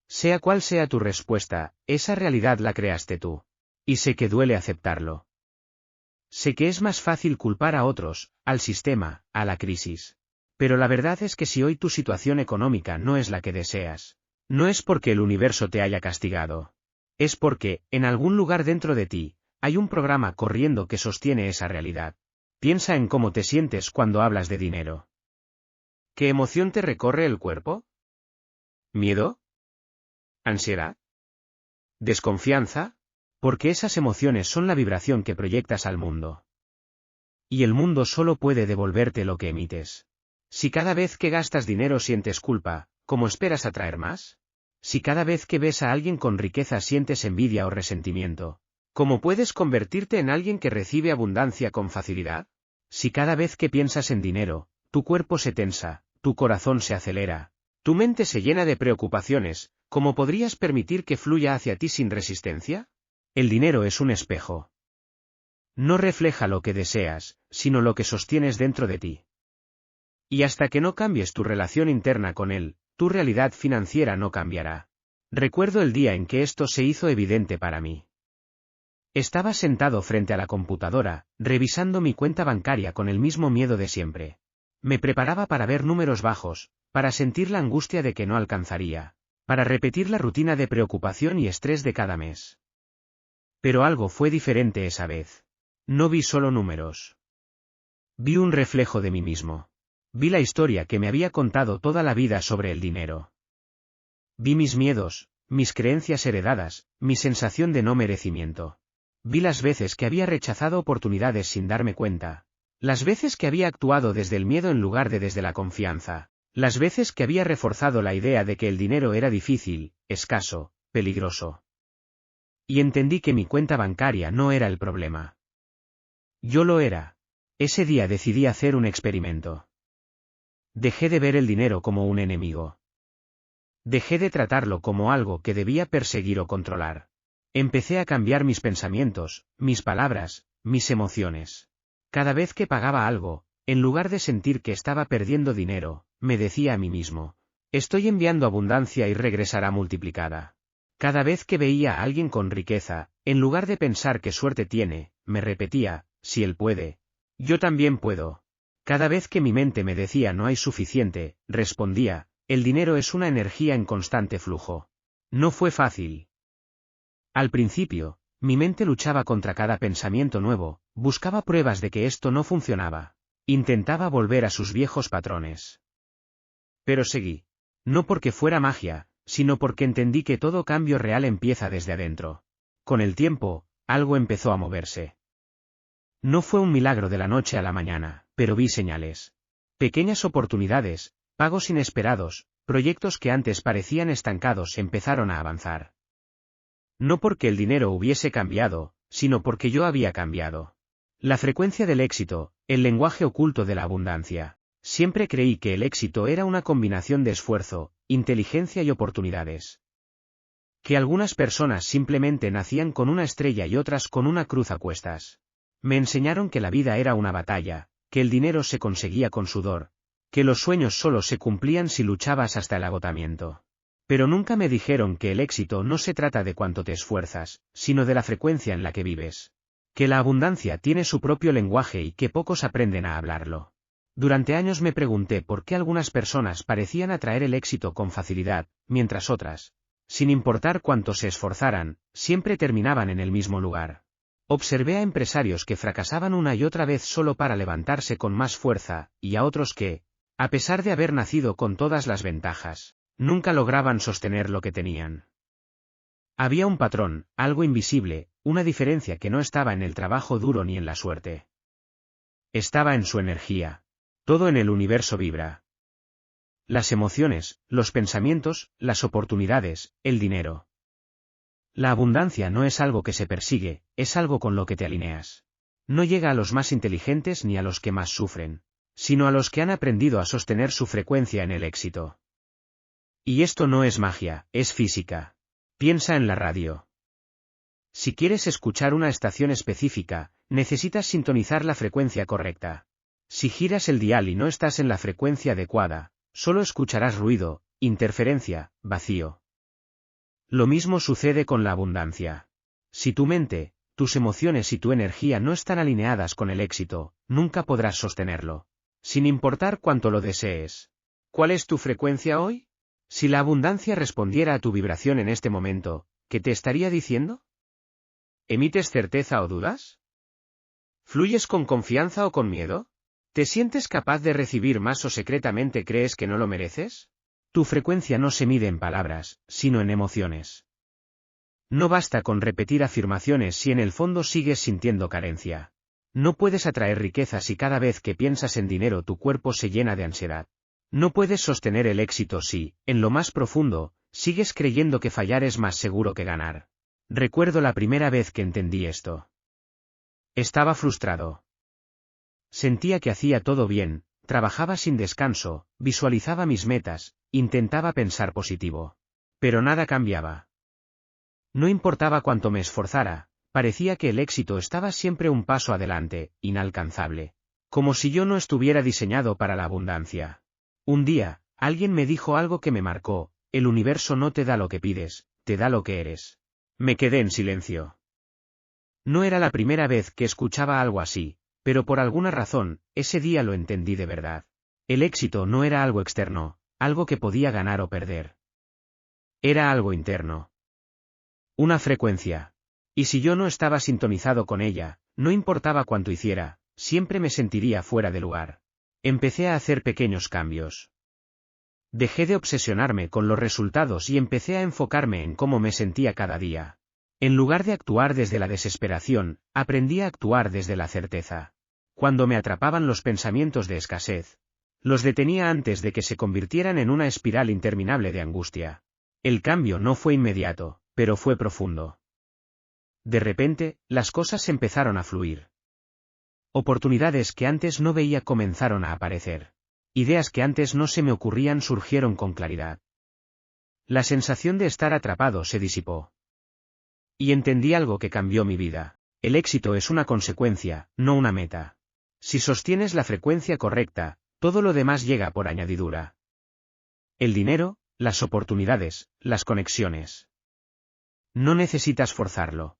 Sea cual sea tu respuesta, esa realidad la creaste tú. Y sé que duele aceptarlo. Sé que es más fácil culpar a otros, al sistema, a la crisis. Pero la verdad es que si hoy tu situación económica no es la que deseas, no es porque el universo te haya castigado. Es porque, en algún lugar dentro de ti, hay un programa corriendo que sostiene esa realidad. Piensa en cómo te sientes cuando hablas de dinero. ¿Qué emoción te recorre el cuerpo? ¿Miedo? ¿Ansiedad? ¿Desconfianza? Porque esas emociones son la vibración que proyectas al mundo. Y el mundo solo puede devolverte lo que emites. Si cada vez que gastas dinero sientes culpa, ¿cómo esperas atraer más? Si cada vez que ves a alguien con riqueza sientes envidia o resentimiento, ¿cómo puedes convertirte en alguien que recibe abundancia con facilidad? Si cada vez que piensas en dinero, tu cuerpo se tensa, tu corazón se acelera, tu mente se llena de preocupaciones, ¿cómo podrías permitir que fluya hacia ti sin resistencia? El dinero es un espejo. No refleja lo que deseas, sino lo que sostienes dentro de ti. Y hasta que no cambies tu relación interna con él, tu realidad financiera no cambiará. Recuerdo el día en que esto se hizo evidente para mí. Estaba sentado frente a la computadora, revisando mi cuenta bancaria con el mismo miedo de siempre. Me preparaba para ver números bajos, para sentir la angustia de que no alcanzaría, para repetir la rutina de preocupación y estrés de cada mes. Pero algo fue diferente esa vez. No vi solo números. Vi un reflejo de mí mismo. Vi la historia que me había contado toda la vida sobre el dinero. Vi mis miedos, mis creencias heredadas, mi sensación de no merecimiento. Vi las veces que había rechazado oportunidades sin darme cuenta. Las veces que había actuado desde el miedo en lugar de desde la confianza. Las veces que había reforzado la idea de que el dinero era difícil, escaso, peligroso. Y entendí que mi cuenta bancaria no era el problema. Yo lo era. Ese día decidí hacer un experimento. Dejé de ver el dinero como un enemigo. Dejé de tratarlo como algo que debía perseguir o controlar. Empecé a cambiar mis pensamientos, mis palabras, mis emociones. Cada vez que pagaba algo, en lugar de sentir que estaba perdiendo dinero, me decía a mí mismo, estoy enviando abundancia y regresará multiplicada. Cada vez que veía a alguien con riqueza, en lugar de pensar qué suerte tiene, me repetía, si él puede, yo también puedo. Cada vez que mi mente me decía no hay suficiente, respondía, el dinero es una energía en constante flujo. No fue fácil. Al principio, mi mente luchaba contra cada pensamiento nuevo, buscaba pruebas de que esto no funcionaba. Intentaba volver a sus viejos patrones. Pero seguí. No porque fuera magia, sino porque entendí que todo cambio real empieza desde adentro. Con el tiempo, algo empezó a moverse. No fue un milagro de la noche a la mañana, pero vi señales. Pequeñas oportunidades, pagos inesperados, proyectos que antes parecían estancados empezaron a avanzar. No porque el dinero hubiese cambiado, sino porque yo había cambiado. La frecuencia del éxito, el lenguaje oculto de la abundancia. Siempre creí que el éxito era una combinación de esfuerzo, inteligencia y oportunidades. Que algunas personas simplemente nacían con una estrella y otras con una cruz a cuestas. Me enseñaron que la vida era una batalla, que el dinero se conseguía con sudor, que los sueños solo se cumplían si luchabas hasta el agotamiento. Pero nunca me dijeron que el éxito no se trata de cuánto te esfuerzas, sino de la frecuencia en la que vives. Que la abundancia tiene su propio lenguaje y que pocos aprenden a hablarlo. Durante años me pregunté por qué algunas personas parecían atraer el éxito con facilidad, mientras otras, sin importar cuánto se esforzaran, siempre terminaban en el mismo lugar. Observé a empresarios que fracasaban una y otra vez solo para levantarse con más fuerza, y a otros que, a pesar de haber nacido con todas las ventajas, nunca lograban sostener lo que tenían. Había un patrón, algo invisible, una diferencia que no estaba en el trabajo duro ni en la suerte. Estaba en su energía. Todo en el universo vibra. Las emociones, los pensamientos, las oportunidades, el dinero. La abundancia no es algo que se persigue, es algo con lo que te alineas. No llega a los más inteligentes ni a los que más sufren, sino a los que han aprendido a sostener su frecuencia en el éxito. Y esto no es magia, es física. Piensa en la radio. Si quieres escuchar una estación específica, necesitas sintonizar la frecuencia correcta. Si giras el dial y no estás en la frecuencia adecuada, solo escucharás ruido, interferencia, vacío. Lo mismo sucede con la abundancia. Si tu mente, tus emociones y tu energía no están alineadas con el éxito, nunca podrás sostenerlo. Sin importar cuánto lo desees. ¿Cuál es tu frecuencia hoy? Si la abundancia respondiera a tu vibración en este momento, ¿qué te estaría diciendo? ¿Emites certeza o dudas? ¿Fluyes con confianza o con miedo? ¿Te sientes capaz de recibir más o secretamente crees que no lo mereces? Tu frecuencia no se mide en palabras, sino en emociones. No basta con repetir afirmaciones si en el fondo sigues sintiendo carencia. No puedes atraer riqueza si cada vez que piensas en dinero tu cuerpo se llena de ansiedad. No puedes sostener el éxito si, en lo más profundo, sigues creyendo que fallar es más seguro que ganar. Recuerdo la primera vez que entendí esto. Estaba frustrado. Sentía que hacía todo bien, trabajaba sin descanso, visualizaba mis metas, intentaba pensar positivo. Pero nada cambiaba. No importaba cuánto me esforzara, parecía que el éxito estaba siempre un paso adelante, inalcanzable. Como si yo no estuviera diseñado para la abundancia. Un día, alguien me dijo algo que me marcó, el universo no te da lo que pides, te da lo que eres. Me quedé en silencio. No era la primera vez que escuchaba algo así. Pero por alguna razón, ese día lo entendí de verdad. El éxito no era algo externo, algo que podía ganar o perder. Era algo interno. Una frecuencia. Y si yo no estaba sintonizado con ella, no importaba cuánto hiciera, siempre me sentiría fuera de lugar. Empecé a hacer pequeños cambios. Dejé de obsesionarme con los resultados y empecé a enfocarme en cómo me sentía cada día. En lugar de actuar desde la desesperación, aprendí a actuar desde la certeza. Cuando me atrapaban los pensamientos de escasez, los detenía antes de que se convirtieran en una espiral interminable de angustia. El cambio no fue inmediato, pero fue profundo. De repente, las cosas empezaron a fluir. Oportunidades que antes no veía comenzaron a aparecer. Ideas que antes no se me ocurrían surgieron con claridad. La sensación de estar atrapado se disipó. Y entendí algo que cambió mi vida. El éxito es una consecuencia, no una meta. Si sostienes la frecuencia correcta, todo lo demás llega por añadidura. El dinero, las oportunidades, las conexiones. No necesitas forzarlo.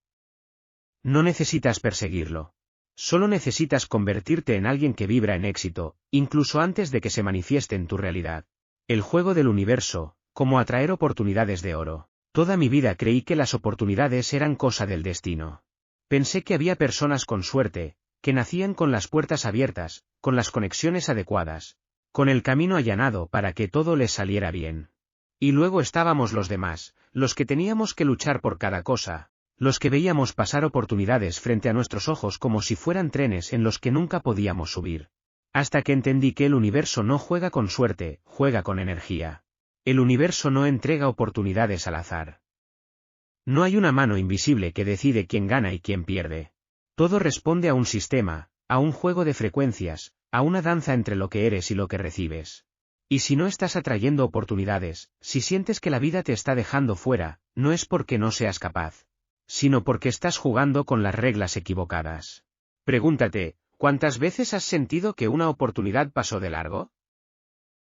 No necesitas perseguirlo. Solo necesitas convertirte en alguien que vibra en éxito, incluso antes de que se manifieste en tu realidad. El juego del universo, como atraer oportunidades de oro. Toda mi vida creí que las oportunidades eran cosa del destino. Pensé que había personas con suerte, que nacían con las puertas abiertas, con las conexiones adecuadas, con el camino allanado para que todo les saliera bien. Y luego estábamos los demás, los que teníamos que luchar por cada cosa, los que veíamos pasar oportunidades frente a nuestros ojos como si fueran trenes en los que nunca podíamos subir. Hasta que entendí que el universo no juega con suerte, juega con energía. El universo no entrega oportunidades al azar. No hay una mano invisible que decide quién gana y quién pierde. Todo responde a un sistema, a un juego de frecuencias, a una danza entre lo que eres y lo que recibes. Y si no estás atrayendo oportunidades, si sientes que la vida te está dejando fuera, no es porque no seas capaz, sino porque estás jugando con las reglas equivocadas. Pregúntate, ¿cuántas veces has sentido que una oportunidad pasó de largo?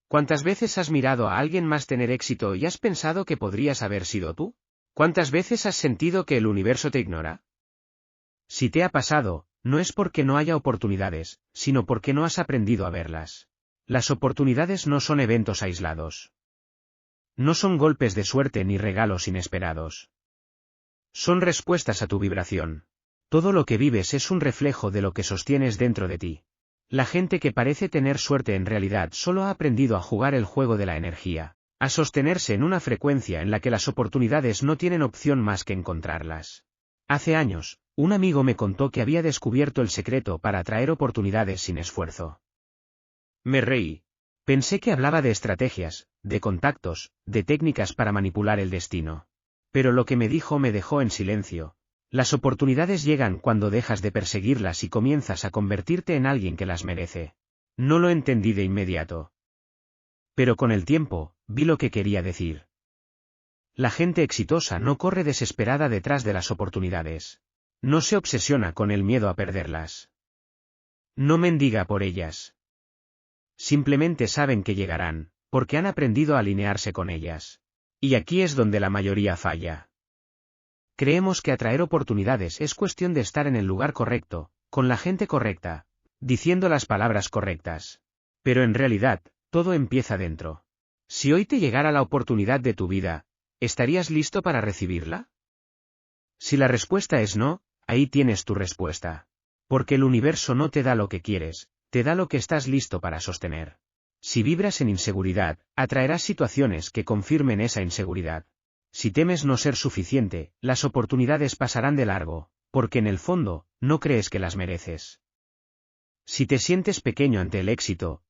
¿Cuántas veces has mirado a alguien más tener éxito y has pensado que podrías haber sido tú? ¿Cuántas veces has sentido que el universo te ignora? Si te ha pasado, no es porque no haya oportunidades, sino porque no has aprendido a verlas. Las oportunidades no son eventos aislados. No son golpes de suerte ni regalos inesperados. Son respuestas a tu vibración. Todo lo que vives es un reflejo de lo que sostienes dentro de ti. La gente que parece tener suerte en realidad solo ha aprendido a jugar el juego de la energía, a sostenerse en una frecuencia en la que las oportunidades no tienen opción más que encontrarlas. Hace años, un amigo me contó que había descubierto el secreto para atraer oportunidades sin esfuerzo. Me reí. Pensé que hablaba de estrategias, de contactos, de técnicas para manipular el destino. Pero lo que me dijo me dejó en silencio. Las oportunidades llegan cuando dejas de perseguirlas y comienzas a convertirte en alguien que las merece. No lo entendí de inmediato. Pero con el tiempo, vi lo que quería decir. La gente exitosa no corre desesperada detrás de las oportunidades. No se obsesiona con el miedo a perderlas. No mendiga por ellas. Simplemente saben que llegarán, porque han aprendido a alinearse con ellas. Y aquí es donde la mayoría falla. Creemos que atraer oportunidades es cuestión de estar en el lugar correcto, con la gente correcta, diciendo las palabras correctas. Pero en realidad, todo empieza dentro. Si hoy te llegara la oportunidad de tu vida, ¿estarías listo para recibirla? Si la respuesta es no, ahí tienes tu respuesta. Porque el universo no te da lo que quieres, te da lo que estás listo para sostener. Si vibras en inseguridad, atraerás situaciones que confirmen esa inseguridad. Si temes no ser suficiente, las oportunidades pasarán de largo, porque en el fondo, no crees que las mereces. Si te sientes pequeño ante el éxito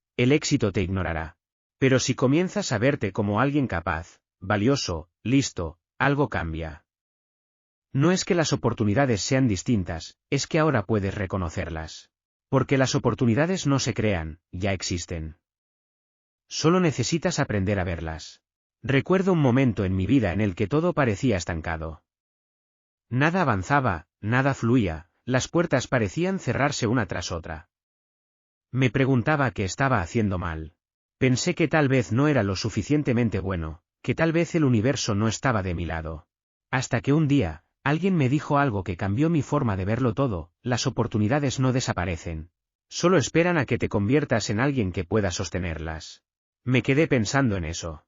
te ignorará. Pero si comienzas a verte como alguien capaz, valioso, listo, algo cambia. No es que las oportunidades sean distintas, es que ahora puedes reconocerlas. Porque las oportunidades no se crean, ya existen. Solo necesitas aprender a verlas. Recuerdo un momento en mi vida en el que todo parecía estancado. Nada avanzaba, nada fluía, las puertas parecían cerrarse una tras otra. Me preguntaba qué estaba haciendo mal. Pensé que tal vez no era lo suficientemente bueno, que tal vez el universo no estaba de mi lado. Hasta que un día, alguien me dijo algo que cambió mi forma de verlo todo: las oportunidades no desaparecen. Solo esperan a que te conviertas en alguien que pueda sostenerlas. Me quedé pensando en eso.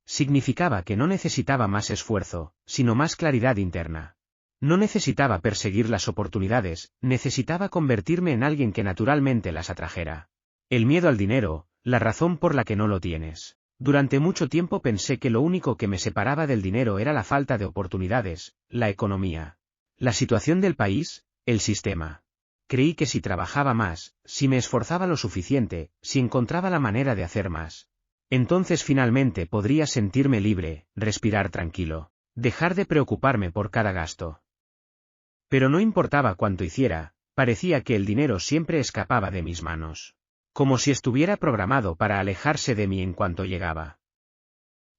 Significaba que no necesitaba más esfuerzo, sino más claridad interna. No necesitaba perseguir las oportunidades, necesitaba convertirme en alguien que naturalmente las atrajera. El miedo al dinero, la razón por la que no lo tienes. Durante mucho tiempo pensé que lo único que me separaba del dinero era la falta de oportunidades, la economía, la situación del país, el sistema. Creí que si trabajaba más, si me esforzaba lo suficiente, si encontraba la manera de hacer más, entonces finalmente podría sentirme libre, respirar tranquilo, dejar de preocuparme por cada gasto. Pero no importaba cuánto hiciera, parecía que el dinero siempre escapaba de mis manos. Como si estuviera programado para alejarse de mí en cuanto llegaba.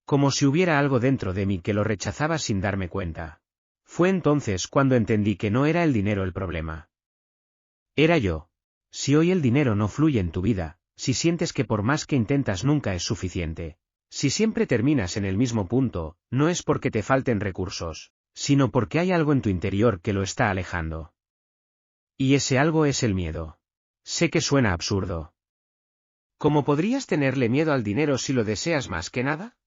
Como si hubiera algo dentro de mí que lo rechazaba sin darme cuenta. Fue entonces cuando entendí que no era el dinero el problema. Era yo. Si hoy el dinero no fluye en tu vida, si sientes que por más que intentas nunca es suficiente, si siempre terminas en el mismo punto, no es porque te falten recursos, sino porque hay algo en tu interior que lo está alejando. Y ese algo es el miedo. Sé que suena absurdo. ¿Cómo podrías tenerle miedo al dinero si lo deseas más que nada?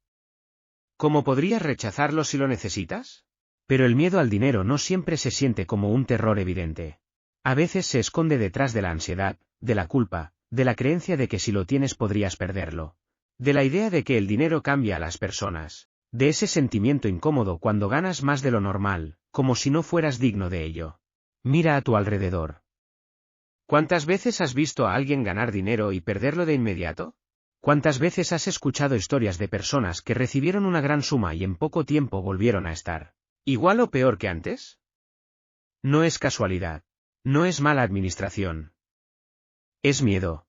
¿Cómo podrías rechazarlo si lo necesitas? Pero el miedo al dinero no siempre se siente como un terror evidente. A veces se esconde detrás de la ansiedad, de la culpa, de la creencia de que si lo tienes podrías perderlo. De la idea de que el dinero cambia a las personas. De ese sentimiento incómodo cuando ganas más de lo normal, como si no fueras digno de ello. Mira a tu alrededor. ¿Cuántas veces has visto a alguien ganar dinero y perderlo de inmediato? ¿Cuántas veces has escuchado historias de personas que recibieron una gran suma y en poco tiempo volvieron a estar igual o peor que antes? No es casualidad. No es mala administración. Es miedo.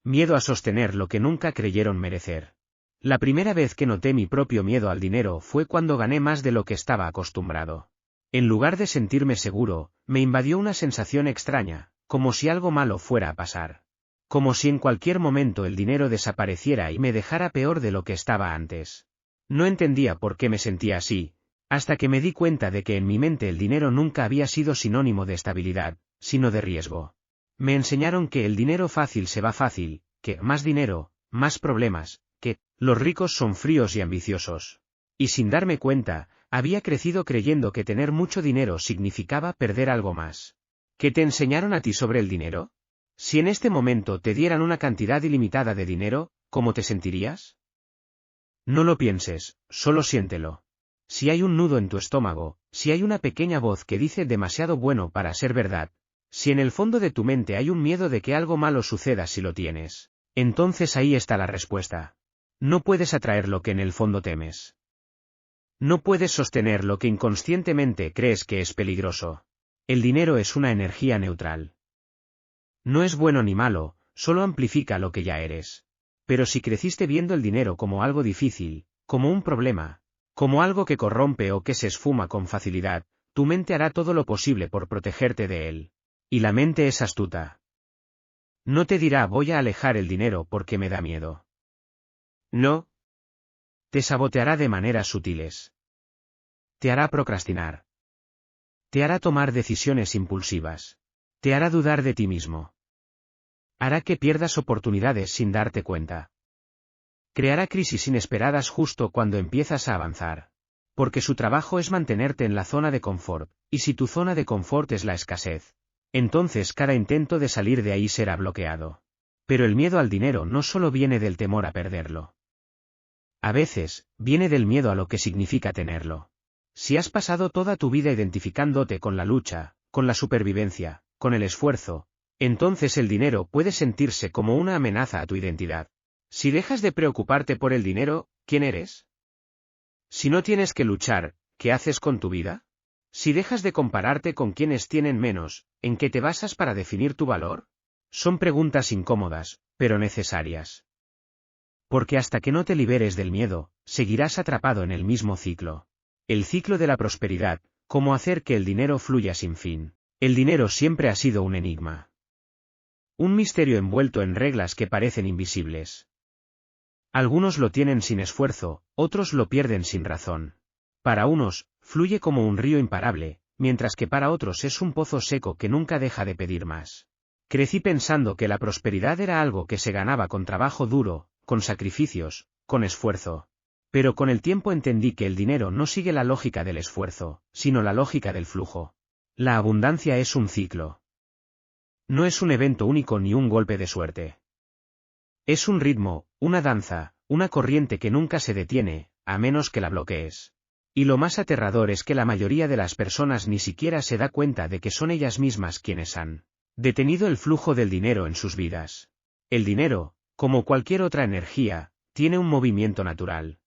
Miedo a sostener lo que nunca creyeron merecer. La primera vez que noté mi propio miedo al dinero fue cuando gané más de lo que estaba acostumbrado. En lugar de sentirme seguro, me invadió una sensación extraña, como si algo malo fuera a pasar. Como si en cualquier momento el dinero desapareciera y me dejara peor de lo que estaba antes. No entendía por qué me sentía así, hasta que me di cuenta de que en mi mente el dinero nunca había sido sinónimo de estabilidad, sino de riesgo. Me enseñaron que el dinero fácil se va fácil, que más dinero, más problemas, que los ricos son fríos y ambiciosos. Y sin darme cuenta, había crecido creyendo que tener mucho dinero significaba perder algo más. ¿Qué te enseñaron a ti sobre el dinero? Si en este momento te dieran una cantidad ilimitada de dinero, ¿cómo te sentirías? No lo pienses, solo siéntelo. Si hay un nudo en tu estómago, si hay una pequeña voz que dice demasiado bueno para ser verdad, si en el fondo de tu mente hay un miedo de que algo malo suceda si lo tienes, entonces ahí está la respuesta. No puedes atraer lo que en el fondo temes. No puedes sostener lo que inconscientemente crees que es peligroso. El dinero es una energía neutral. No es bueno ni malo, solo amplifica lo que ya eres. Pero si creciste viendo el dinero como algo difícil, como un problema, como algo que corrompe o que se esfuma con facilidad, tu mente hará todo lo posible por protegerte de él. Y la mente es astuta. No te dirá voy a alejar el dinero porque me da miedo. No. Te saboteará de maneras sutiles. Te hará procrastinar. Te hará tomar decisiones impulsivas. Te hará dudar de ti mismo. Hará que pierdas oportunidades sin darte cuenta. Creará crisis inesperadas justo cuando empiezas a avanzar. Porque su trabajo es mantenerte en la zona de confort, y si tu zona de confort es la escasez, entonces cada intento de salir de ahí será bloqueado. Pero el miedo al dinero no solo viene del temor a perderlo. A veces, viene del miedo a lo que significa tenerlo. Si has pasado toda tu vida identificándote con la lucha, con la supervivencia, con el esfuerzo, entonces el dinero puede sentirse como una amenaza a tu identidad. Si dejas de preocuparte por el dinero, ¿quién eres? Si no tienes que luchar, ¿qué haces con tu vida? Si dejas de compararte con quienes tienen menos, ¿en qué te basas para definir tu valor? Son preguntas incómodas, pero necesarias. Porque hasta que no te liberes del miedo, seguirás atrapado en el mismo ciclo. El ciclo de la prosperidad, cómo hacer que el dinero fluya sin fin. El dinero siempre ha sido un enigma. Un misterio envuelto en reglas que parecen invisibles. Algunos lo tienen sin esfuerzo, otros lo pierden sin razón. Para unos, fluye como un río imparable, mientras que para otros es un pozo seco que nunca deja de pedir más. Crecí pensando que la prosperidad era algo que se ganaba con trabajo duro, con sacrificios, con esfuerzo. Pero con el tiempo entendí que el dinero no sigue la lógica del esfuerzo, sino la lógica del flujo. La abundancia es un ciclo. No es un evento único ni un golpe de suerte. Es un ritmo, una danza, una corriente que nunca se detiene, a menos que la bloquees. Y lo más aterrador es que la mayoría de las personas ni siquiera se da cuenta de que son ellas mismas quienes han detenido el flujo del dinero en sus vidas. El dinero, como cualquier otra energía, tiene un movimiento natural.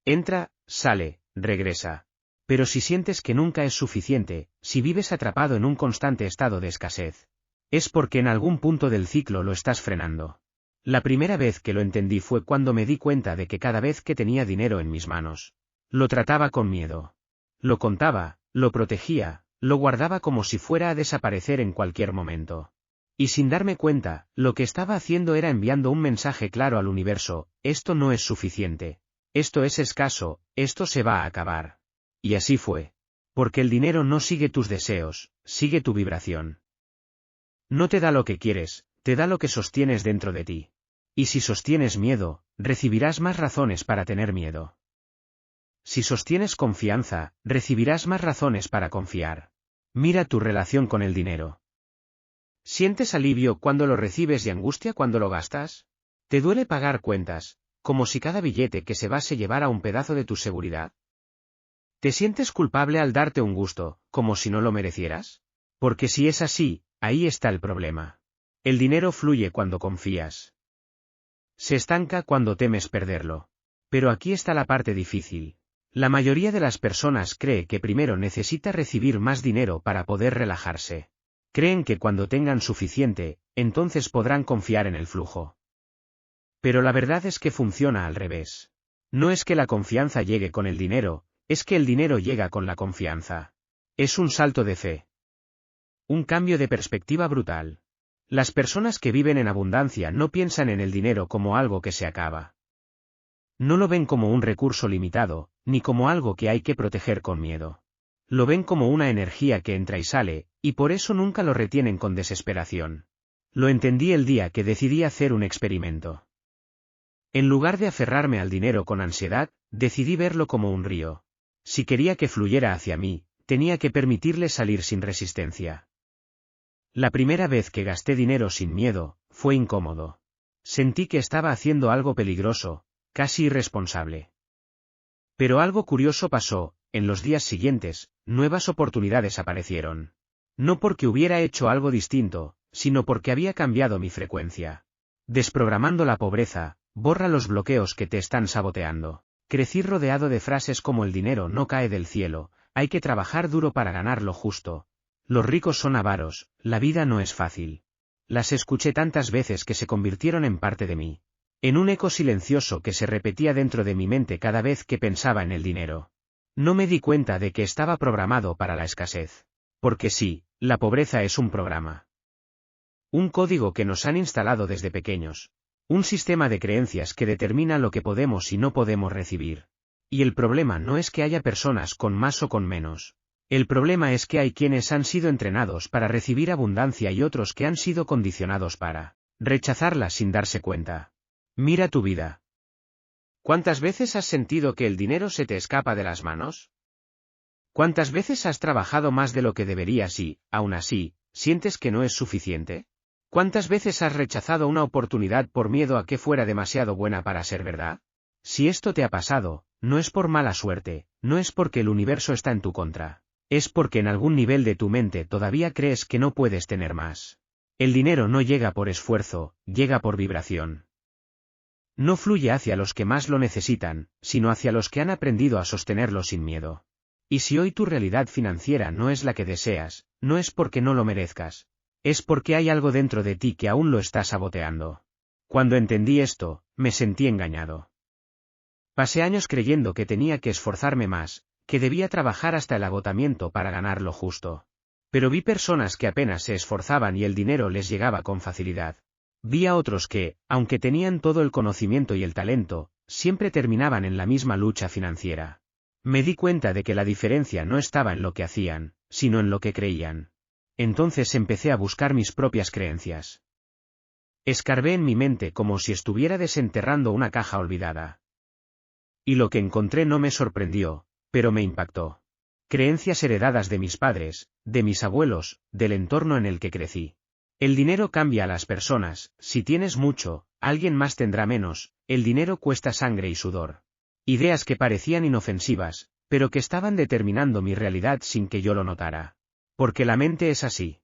Entra, sale, regresa. Pero si sientes que nunca es suficiente, si vives atrapado en un constante estado de escasez, es porque en algún punto del ciclo lo estás frenando. La primera vez que lo entendí fue cuando me di cuenta de que cada vez que tenía dinero en mis manos, lo trataba con miedo. Lo contaba, lo protegía, lo guardaba como si fuera a desaparecer en cualquier momento. Y sin darme cuenta, lo que estaba haciendo era enviando un mensaje claro al universo: esto no es suficiente. Esto es escaso, esto se va a acabar. Y así fue. Porque el dinero no sigue tus deseos, sigue tu vibración. No te da lo que quieres, te da lo que sostienes dentro de ti. Y si sostienes miedo, recibirás más razones para tener miedo. Si sostienes confianza, recibirás más razones para confiar. Mira tu relación con el dinero. ¿Sientes alivio cuando lo recibes y angustia cuando lo gastas? ¿Te duele pagar cuentas, como si cada billete que se va se llevara un pedazo de tu seguridad? ¿Te sientes culpable al darte un gusto, como si no lo merecieras? Porque si es así, ahí está el problema. El dinero fluye cuando confías. Se estanca cuando temes perderlo. Pero aquí está la parte difícil. La mayoría de las personas cree que primero necesita recibir más dinero para poder relajarse. Creen que cuando tengan suficiente, entonces podrán confiar en el flujo. Pero la verdad es que funciona al revés. No es que la confianza llegue con el dinero, es que el dinero llega con la confianza. Es un salto de fe. Un cambio de perspectiva brutal. Las personas que viven en abundancia no piensan en el dinero como algo que se acaba. No lo ven como un recurso limitado, ni como algo que hay que proteger con miedo. Lo ven como una energía que entra y sale, y por eso nunca lo retienen con desesperación. Lo entendí el día que decidí hacer un experimento. En lugar de aferrarme al dinero con ansiedad, decidí verlo como un río. Si quería que fluyera hacia mí, tenía que permitirle salir sin resistencia. La primera vez que gasté dinero sin miedo, fue incómodo. Sentí que estaba haciendo algo peligroso, casi irresponsable. Pero algo curioso pasó, en los días siguientes, nuevas oportunidades aparecieron. No porque hubiera hecho algo distinto, sino porque había cambiado mi frecuencia. Desprogramando la pobreza, borra los bloqueos que te están saboteando. Crecí rodeado de frases como el dinero no cae del cielo, hay que trabajar duro para ganar lo justo. Los ricos son avaros, la vida no es fácil. Las escuché tantas veces que se convirtieron en parte de mí. En un eco silencioso que se repetía dentro de mi mente cada vez que pensaba en el dinero. No me di cuenta de que estaba programado para la escasez. Porque sí, la pobreza es un programa. Un código que nos han instalado desde pequeños. Un sistema de creencias que determina lo que podemos y no podemos recibir. Y el problema no es que haya personas con más o con menos. El problema es que hay quienes han sido entrenados para recibir abundancia y otros que han sido condicionados para rechazarla sin darse cuenta. Mira tu vida. ¿Cuántas veces has sentido que el dinero se te escapa de las manos? ¿Cuántas veces has trabajado más de lo que deberías y, aún así, sientes que no es suficiente? ¿Cuántas veces has rechazado una oportunidad por miedo a que fuera demasiado buena para ser verdad? Si esto te ha pasado, no es por mala suerte, no es porque el universo está en tu contra. Es porque en algún nivel de tu mente todavía crees que no puedes tener más. El dinero no llega por esfuerzo, llega por vibración. No fluye hacia los que más lo necesitan, sino hacia los que han aprendido a sostenerlo sin miedo. Y si hoy tu realidad financiera no es la que deseas, no es porque no lo merezcas. Es porque hay algo dentro de ti que aún lo está saboteando. Cuando entendí esto, me sentí engañado. Pasé años creyendo que tenía que esforzarme más, que debía trabajar hasta el agotamiento para ganar lo justo. Pero vi personas que apenas se esforzaban y el dinero les llegaba con facilidad. Vi a otros que, aunque tenían todo el conocimiento y el talento, siempre terminaban en la misma lucha financiera. Me di cuenta de que la diferencia no estaba en lo que hacían, sino en lo que creían. Entonces empecé a buscar mis propias creencias. Escarbé en mi mente como si estuviera desenterrando una caja olvidada. Y lo que encontré no me sorprendió, pero me impactó. Creencias heredadas de mis padres, de mis abuelos, del entorno en el que crecí. El dinero cambia a las personas, si tienes mucho, alguien más tendrá menos, el dinero cuesta sangre y sudor. Ideas que parecían inofensivas, pero que estaban determinando mi realidad sin que yo lo notara. Porque la mente es así.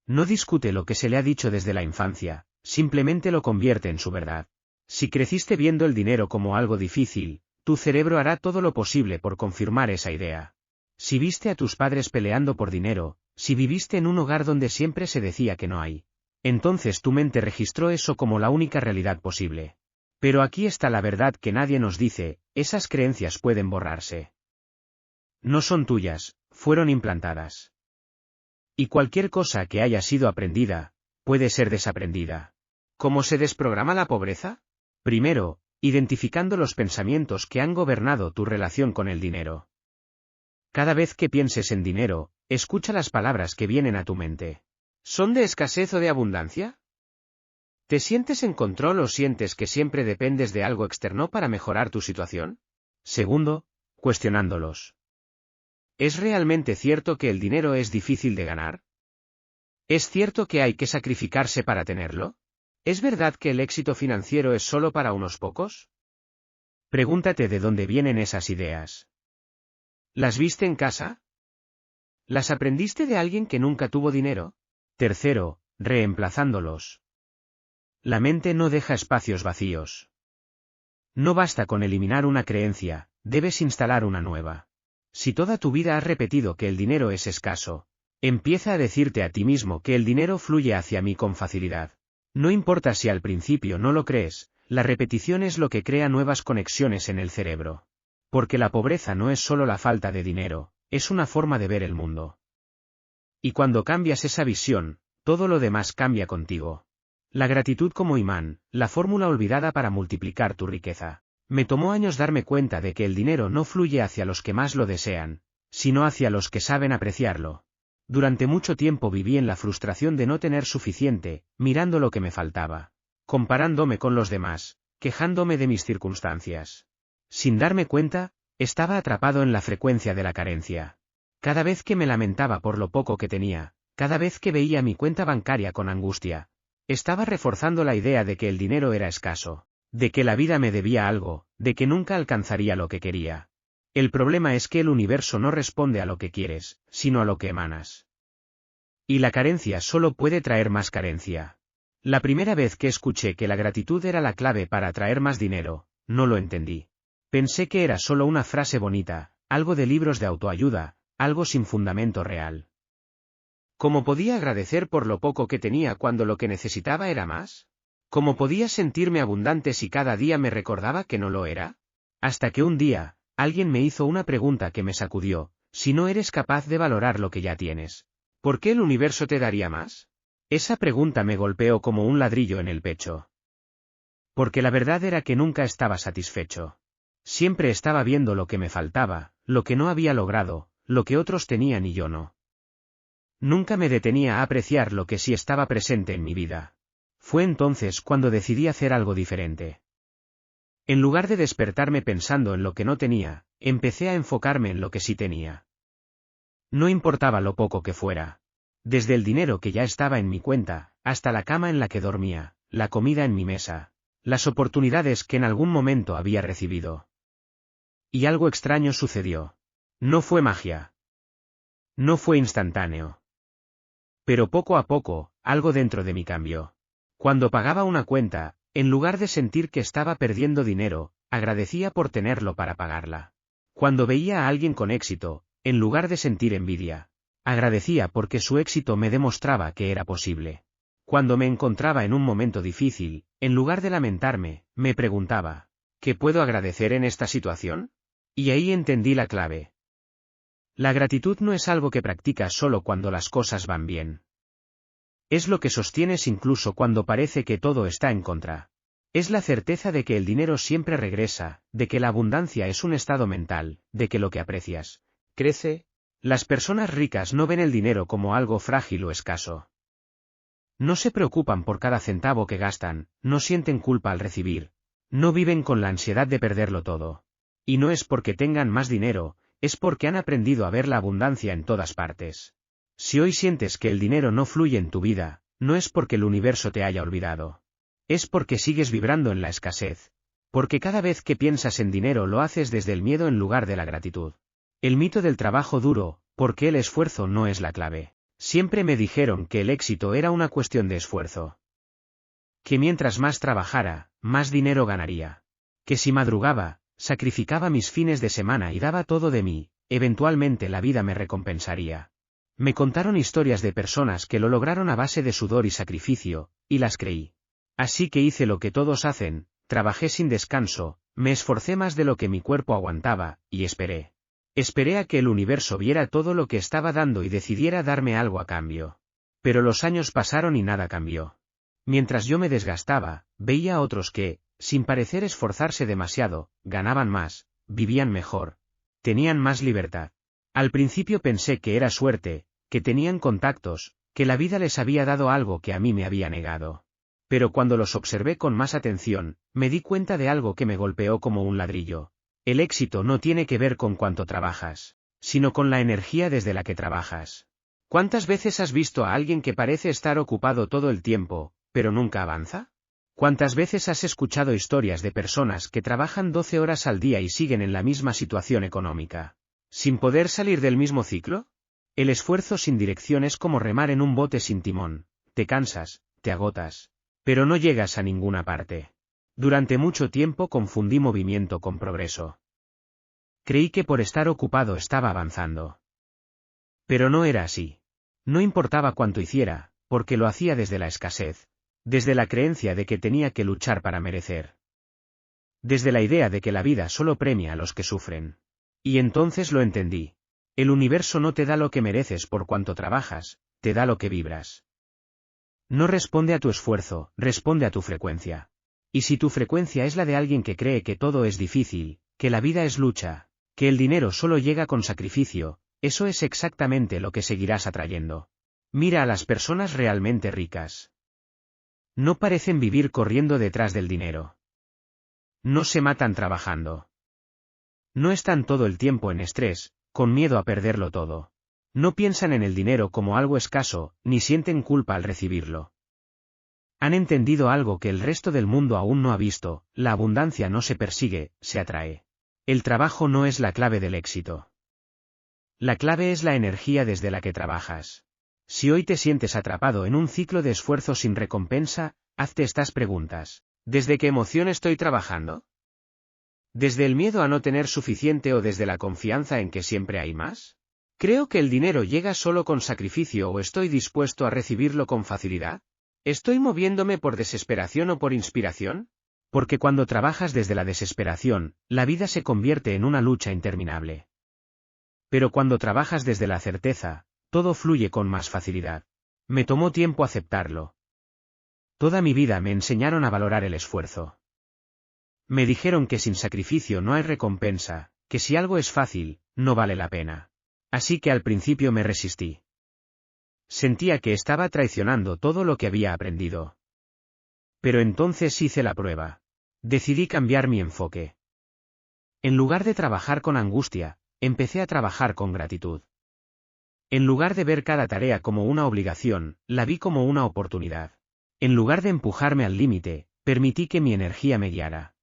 No discute lo que se le ha dicho desde la infancia, simplemente lo convierte en su verdad. Si creciste viendo el dinero como algo difícil, tu cerebro hará todo lo posible por confirmar esa idea. Si viste a tus padres peleando por dinero, si viviste en un hogar donde siempre se decía que no hay, entonces tu mente registró eso como la única realidad posible. Pero aquí está la verdad que nadie nos dice, esas creencias pueden borrarse. No son tuyas, fueron implantadas. Y cualquier cosa que haya sido aprendida, puede ser desaprendida. ¿Cómo se desprograma la pobreza? Primero, identificando los pensamientos que han gobernado tu relación con el dinero. Cada vez que pienses en dinero, escucha las palabras que vienen a tu mente. ¿Son de escasez o de abundancia? ¿Te sientes en control o sientes que siempre dependes de algo externo para mejorar tu situación? Segundo, cuestionándolos. ¿Es realmente cierto que el dinero es difícil de ganar? ¿Es cierto que hay que sacrificarse para tenerlo? ¿Es verdad que el éxito financiero es solo para unos pocos? Pregúntate de dónde vienen esas ideas. ¿Las viste en casa? ¿Las aprendiste de alguien que nunca tuvo dinero? Tercero, reemplazándolos. La mente no deja espacios vacíos. No basta con eliminar una creencia, debes instalar una nueva. Si toda tu vida has repetido que el dinero es escaso, empieza a decirte a ti mismo que el dinero fluye hacia mí con facilidad. No importa si al principio no lo crees, la repetición es lo que crea nuevas conexiones en el cerebro. Porque la pobreza no es solo la falta de dinero, es una forma de ver el mundo. Y cuando cambias esa visión, todo lo demás cambia contigo. La gratitud como imán, la fórmula olvidada para multiplicar tu riqueza. Me tomó años darme cuenta de que el dinero no fluye hacia los que más lo desean, sino hacia los que saben apreciarlo. Durante mucho tiempo viví en la frustración de no tener suficiente, mirando lo que me faltaba, comparándome con los demás, quejándome de mis circunstancias. Sin darme cuenta, estaba atrapado en la frecuencia de la carencia. Cada vez que me lamentaba por lo poco que tenía, cada vez que veía mi cuenta bancaria con angustia, estaba reforzando la idea de que el dinero era escaso, de que la vida me debía algo, de que nunca alcanzaría lo que quería. El problema es que el universo no responde a lo que quieres, sino a lo que emanas. Y la carencia solo puede traer más carencia. La primera vez que escuché que la gratitud era la clave para atraer más dinero, no lo entendí. Pensé que era solo una frase bonita, algo de libros de autoayuda, algo sin fundamento real. ¿Cómo podía agradecer por lo poco que tenía cuando lo que necesitaba era más? ¿Cómo podía sentirme abundante si cada día me recordaba que no lo era? Hasta que un día, alguien me hizo una pregunta que me sacudió: si no eres capaz de valorar lo que ya tienes, ¿por qué el universo te daría más? Esa pregunta me golpeó como un ladrillo en el pecho. Porque la verdad era que nunca estaba satisfecho. Siempre estaba viendo lo que me faltaba, lo que no había logrado, lo que otros tenían y yo no. Nunca me detenía a apreciar lo que sí estaba presente en mi vida. Fue entonces cuando decidí hacer algo diferente. En lugar de despertarme pensando en lo que no tenía, empecé a enfocarme en lo que sí tenía. No importaba lo poco que fuera. Desde el dinero que ya estaba en mi cuenta, hasta la cama en la que dormía, la comida en mi mesa, las oportunidades que en algún momento había recibido. Y algo extraño sucedió. No fue magia. No fue instantáneo. Pero poco a poco, algo dentro de mí cambió. Cuando pagaba una cuenta, en lugar de sentir que estaba perdiendo dinero, agradecía por tenerlo para pagarla. Cuando veía a alguien con éxito, en lugar de sentir envidia, agradecía porque su éxito me demostraba que era posible. Cuando me encontraba en un momento difícil, en lugar de lamentarme, me preguntaba: ¿qué puedo agradecer en esta situación? Y ahí entendí la clave. La gratitud no es algo que practicas solo cuando las cosas van bien. Es lo que sostienes incluso cuando parece que todo está en contra. Es la certeza de que el dinero siempre regresa, de que la abundancia es un estado mental, de que lo que aprecias crece. Las personas ricas no ven el dinero como algo frágil o escaso. No se preocupan por cada centavo que gastan, no sienten culpa al recibir, no viven con la ansiedad de perderlo todo. Y no es porque tengan más dinero, es porque han aprendido a ver la abundancia en todas partes. Si hoy sientes que el dinero no fluye en tu vida, no es porque el universo te haya olvidado. Es porque sigues vibrando en la escasez. Porque cada vez que piensas en dinero lo haces desde el miedo en lugar de la gratitud. El mito del trabajo duro, porque el esfuerzo no es la clave. Siempre me dijeron que el éxito era una cuestión de esfuerzo. Que mientras más trabajara, más dinero ganaría. Que si madrugaba, sacrificaba mis fines de semana y daba todo de mí, eventualmente la vida me recompensaría. Me contaron historias de personas que lo lograron a base de sudor y sacrificio, y las creí. Así que hice lo que todos hacen, trabajé sin descanso, me esforcé más de lo que mi cuerpo aguantaba, y esperé. Esperé a que el universo viera todo lo que estaba dando y decidiera darme algo a cambio. Pero los años pasaron y nada cambió. Mientras yo me desgastaba, veía a otros que, sin parecer esforzarse demasiado, ganaban más, vivían mejor, tenían más libertad. Al principio pensé que era suerte, que tenían contactos, que la vida les había dado algo que a mí me había negado. Pero cuando los observé con más atención, me di cuenta de algo que me golpeó como un ladrillo. El éxito no tiene que ver con cuánto trabajas, sino con la energía desde la que trabajas. ¿Cuántas veces has visto a alguien que parece estar ocupado todo el tiempo, pero nunca avanza? ¿Cuántas veces has escuchado historias de personas que trabajan 12 horas al día y siguen en la misma situación económica, sin poder salir del mismo ciclo? El esfuerzo sin dirección es como remar en un bote sin timón, te cansas, te agotas, pero no llegas a ninguna parte. Durante mucho tiempo confundí movimiento con progreso. Creí que por estar ocupado estaba avanzando. Pero no era así. No importaba cuánto hiciera, porque lo hacía desde la escasez, desde la creencia de que tenía que luchar para merecer. Desde la idea de que la vida solo premia a los que sufren. Y entonces lo entendí. El universo no te da lo que mereces por cuanto trabajas, te da lo que vibras. No responde a tu esfuerzo, responde a tu frecuencia. Y si tu frecuencia es la de alguien que cree que todo es difícil, que la vida es lucha, que el dinero solo llega con sacrificio, eso es exactamente lo que seguirás atrayendo. Mira a las personas realmente ricas. No parecen vivir corriendo detrás del dinero. No se matan trabajando. No están todo el tiempo en estrés, con miedo a perderlo todo. No piensan en el dinero como algo escaso, ni sienten culpa al recibirlo. Han entendido algo que el resto del mundo aún no ha visto: la abundancia no se persigue, se atrae. El trabajo no es la clave del éxito. La clave es la energía desde la que trabajas. Si hoy te sientes atrapado en un ciclo de esfuerzo sin recompensa, hazte estas preguntas. ¿Desde qué emoción estoy trabajando? ¿Desde el miedo a no tener suficiente o desde la confianza en que siempre hay más? ¿Creo que el dinero llega solo con sacrificio o estoy dispuesto a recibirlo con facilidad? ¿Estoy moviéndome por desesperación o por inspiración? Porque cuando trabajas desde la desesperación, la vida se convierte en una lucha interminable. Pero cuando trabajas desde la certeza, todo fluye con más facilidad. Me tomó tiempo aceptarlo. Toda mi vida me enseñaron a valorar el esfuerzo. Me dijeron que sin sacrificio no hay recompensa, que si algo es fácil, no vale la pena. Así que al principio me resistí. Sentía que estaba traicionando todo lo que había aprendido. Pero entonces hice la prueba. Decidí cambiar mi enfoque. En lugar de trabajar con angustia, empecé a trabajar con gratitud. En lugar de ver cada tarea como una obligación, la vi como una oportunidad. En lugar de empujarme al límite, permití que mi energía me guiara.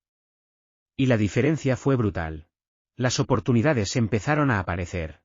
Y la diferencia fue brutal. Las oportunidades empezaron a aparecer.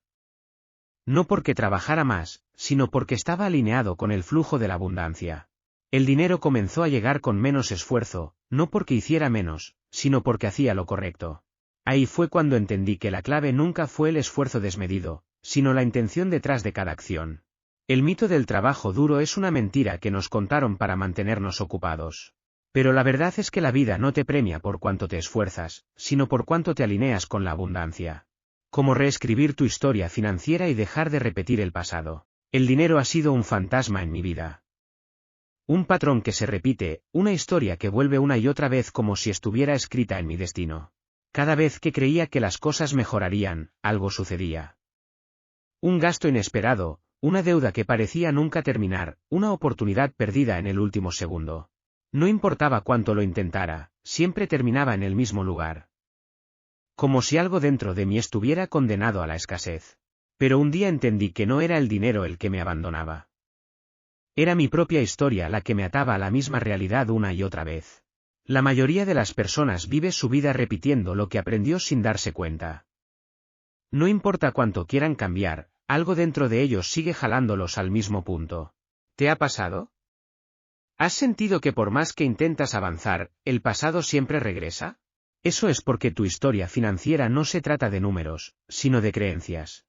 No porque trabajara más, sino porque estaba alineado con el flujo de la abundancia. El dinero comenzó a llegar con menos esfuerzo, no porque hiciera menos, sino porque hacía lo correcto. Ahí fue cuando entendí que la clave nunca fue el esfuerzo desmedido, sino la intención detrás de cada acción. El mito del trabajo duro es una mentira que nos contaron para mantenernos ocupados. Pero la verdad es que la vida no te premia por cuánto te esfuerzas, sino por cuánto te alineas con la abundancia. Cómo reescribir tu historia financiera y dejar de repetir el pasado. El dinero ha sido un fantasma en mi vida. Un patrón que se repite, una historia que vuelve una y otra vez como si estuviera escrita en mi destino. Cada vez que creía que las cosas mejorarían, algo sucedía. Un gasto inesperado, una deuda que parecía nunca terminar, una oportunidad perdida en el último segundo. No importaba cuánto lo intentara, siempre terminaba en el mismo lugar. Como si algo dentro de mí estuviera condenado a la escasez. Pero un día entendí que no era el dinero el que me abandonaba. Era mi propia historia la que me ataba a la misma realidad una y otra vez. La mayoría de las personas vive su vida repitiendo lo que aprendió sin darse cuenta. No importa cuánto quieran cambiar, algo dentro de ellos sigue jalándolos al mismo punto. ¿Te ha pasado? ¿Has sentido que por más que intentas avanzar, el pasado siempre regresa? Eso es porque tu historia financiera no se trata de números, sino de creencias.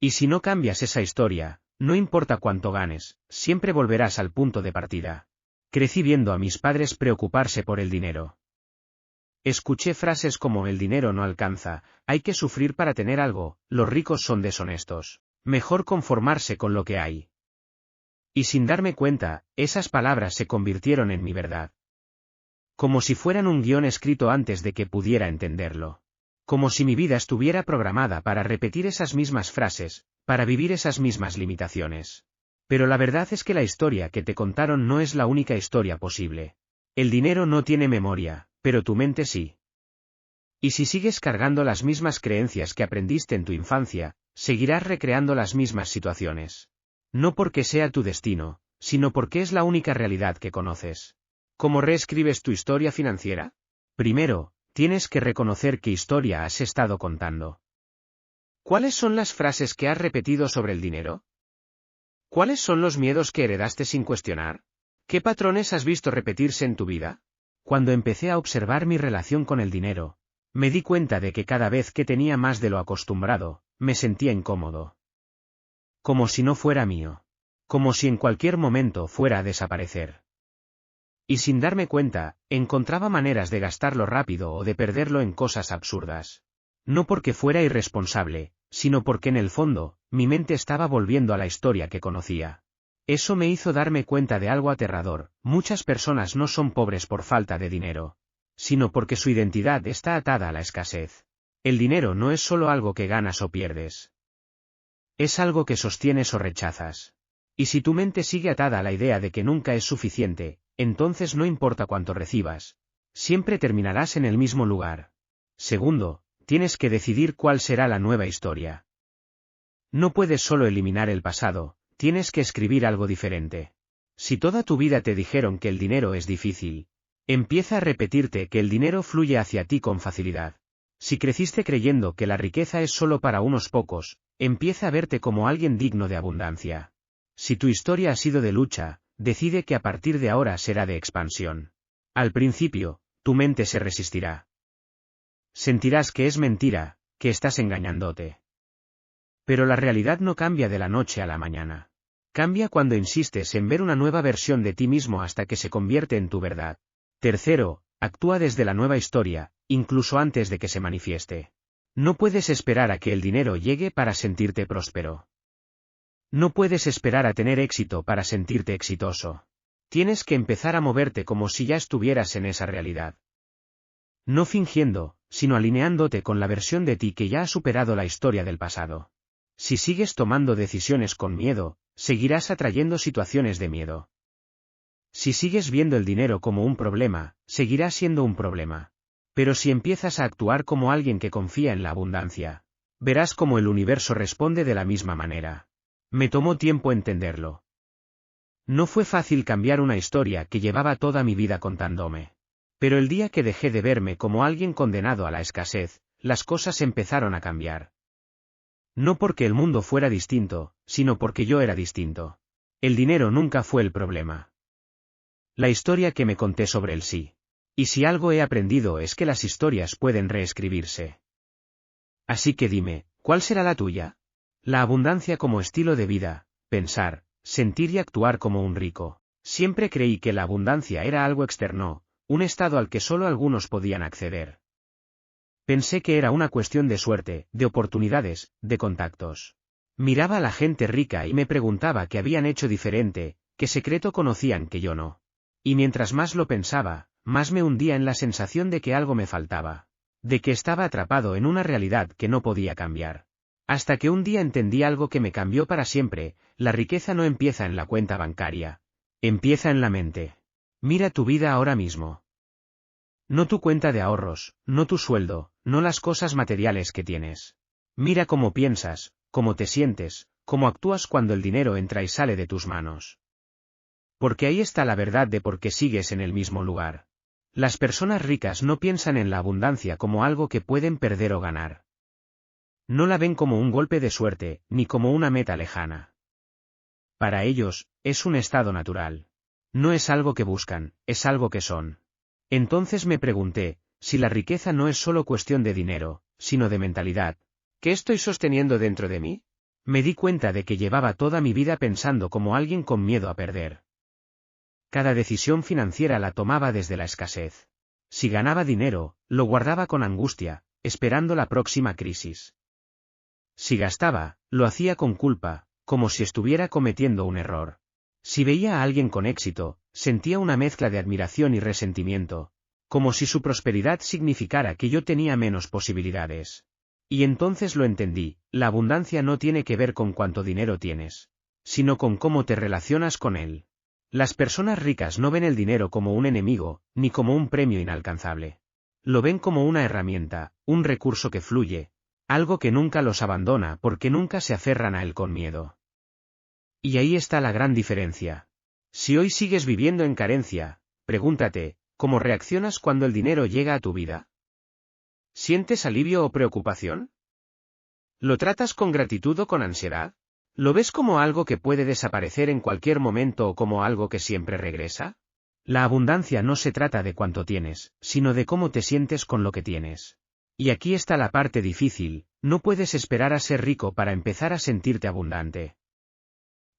Y si no cambias esa historia, no importa cuánto ganes, siempre volverás al punto de partida. Crecí viendo a mis padres preocuparse por el dinero. Escuché frases como: el dinero no alcanza, hay que sufrir para tener algo, los ricos son deshonestos, mejor conformarse con lo que hay. Y sin darme cuenta, esas palabras se convirtieron en mi verdad. Como si fueran un guión escrito antes de que pudiera entenderlo. como si mi vida estuviera programada para repetir esas mismas frases, para vivir esas mismas limitaciones. Pero la verdad es que la historia que te contaron no es la única historia posible. El dinero no tiene memoria, pero tu mente sí. Y si sigues cargando las mismas creencias que aprendiste en tu infancia, seguirás recreando las mismas situaciones. No porque sea tu destino, sino porque es la única realidad que conoces. ¿Cómo reescribes tu historia financiera? Primero, tienes que reconocer qué historia has estado contando. ¿Cuáles son las frases que has repetido sobre el dinero? ¿Cuáles son los miedos que heredaste sin cuestionar? ¿Qué patrones has visto repetirse en tu vida? Cuando empecé a observar mi relación con el dinero, me di cuenta de que cada vez que tenía más de lo acostumbrado, me sentía incómodo. Como si no fuera mío. Como si en cualquier momento fuera a desaparecer. Y sin darme cuenta, encontraba maneras de gastarlo rápido o de perderlo en cosas absurdas. No porque fuera irresponsable, sino porque en el fondo, mi mente estaba volviendo a la historia que conocía. Eso me hizo darme cuenta de algo aterrador: muchas personas no son pobres por falta de dinero, sino porque su identidad está atada a la escasez. El dinero no es solo algo que ganas o pierdes. Es algo que sostienes o rechazas. Y si tu mente sigue atada a la idea de que nunca es suficiente, entonces no importa cuánto recibas, siempre terminarás en el mismo lugar. Segundo, tienes que decidir cuál será la nueva historia. No puedes solo eliminar el pasado, tienes que escribir algo diferente. Si toda tu vida te dijeron que el dinero es difícil, empieza a repetirte que el dinero fluye hacia ti con facilidad. Si creciste creyendo que la riqueza es solo para unos pocos, empieza a verte como alguien digno de abundancia. Si tu historia ha sido de lucha, decide que a partir de ahora será de expansión. Al principio, tu mente se resistirá. Sentirás que es mentira, que estás engañándote. Pero la realidad no cambia de la noche a la mañana. Cambia cuando insistes en ver una nueva versión de ti mismo hasta que se convierte en tu verdad. Tercero, actúa desde la nueva historia, incluso antes de que se manifieste. No puedes esperar a que el dinero llegue para sentirte próspero. No puedes esperar a tener éxito para sentirte exitoso. Tienes que empezar a moverte como si ya estuvieras en esa realidad. No fingiendo, sino alineándote con la versión de ti que ya ha superado la historia del pasado. Si sigues tomando decisiones con miedo, seguirás atrayendo situaciones de miedo. Si sigues viendo el dinero como un problema, seguirá siendo un problema. Pero si empiezas a actuar como alguien que confía en la abundancia, verás cómo el universo responde de la misma manera. Me tomó tiempo entenderlo. No fue fácil cambiar una historia que llevaba toda mi vida contándome. Pero el día que dejé de verme como alguien condenado a la escasez, las cosas empezaron a cambiar. No porque el mundo fuera distinto, sino porque yo era distinto. El dinero nunca fue el problema. La historia que me conté sobre él sí. Y si algo he aprendido es que las historias pueden reescribirse. Así que dime, ¿cuál será la tuya? La abundancia como estilo de vida, pensar, sentir y actuar como un rico. Siempre creí que la abundancia era algo externo, un estado al que solo algunos podían acceder. Pensé que era una cuestión de suerte, de oportunidades, de contactos. Miraba a la gente rica y me preguntaba qué habían hecho diferente, qué secreto conocían que yo no. Y mientras más lo pensaba, más me hundía en la sensación de que algo me faltaba. De que estaba atrapado en una realidad que no podía cambiar. Hasta que un día entendí algo que me cambió para siempre: la riqueza no empieza en la cuenta bancaria. Empieza en la mente. Mira tu vida ahora mismo. No tu cuenta de ahorros, no tu sueldo, no las cosas materiales que tienes. Mira cómo piensas, cómo te sientes, cómo actúas cuando el dinero entra y sale de tus manos. Porque ahí está la verdad de por qué sigues en el mismo lugar. Las personas ricas no piensan en la abundancia como algo que pueden perder o ganar. No la ven como un golpe de suerte, ni como una meta lejana. Para ellos, es un estado natural. No es algo que buscan, es algo que son. Entonces me pregunté, si la riqueza no es solo cuestión de dinero, sino de mentalidad, ¿qué estoy sosteniendo dentro de mí? Me di cuenta de que llevaba toda mi vida pensando como alguien con miedo a perder. Cada decisión financiera la tomaba desde la escasez. Si ganaba dinero, lo guardaba con angustia, esperando la próxima crisis. Si gastaba, lo hacía con culpa, como si estuviera cometiendo un error. Si veía a alguien con éxito, sentía una mezcla de admiración y resentimiento, como si su prosperidad significara que yo tenía menos posibilidades. Y entonces lo entendí, la abundancia no tiene que ver con cuánto dinero tienes, sino con cómo te relacionas con él. Las personas ricas no ven el dinero como un enemigo, ni como un premio inalcanzable. Lo ven como una herramienta, un recurso que fluye, algo que nunca los abandona porque nunca se aferran a él con miedo. Y ahí está la gran diferencia. Si hoy sigues viviendo en carencia, pregúntate, ¿cómo reaccionas cuando el dinero llega a tu vida? ¿Sientes alivio o preocupación? ¿Lo tratas con gratitud o con ansiedad? ¿Lo ves como algo que puede desaparecer en cualquier momento o como algo que siempre regresa? La abundancia no se trata de cuánto tienes, sino de cómo te sientes con lo que tienes. Y aquí está la parte difícil, no puedes esperar a ser rico para empezar a sentirte abundante.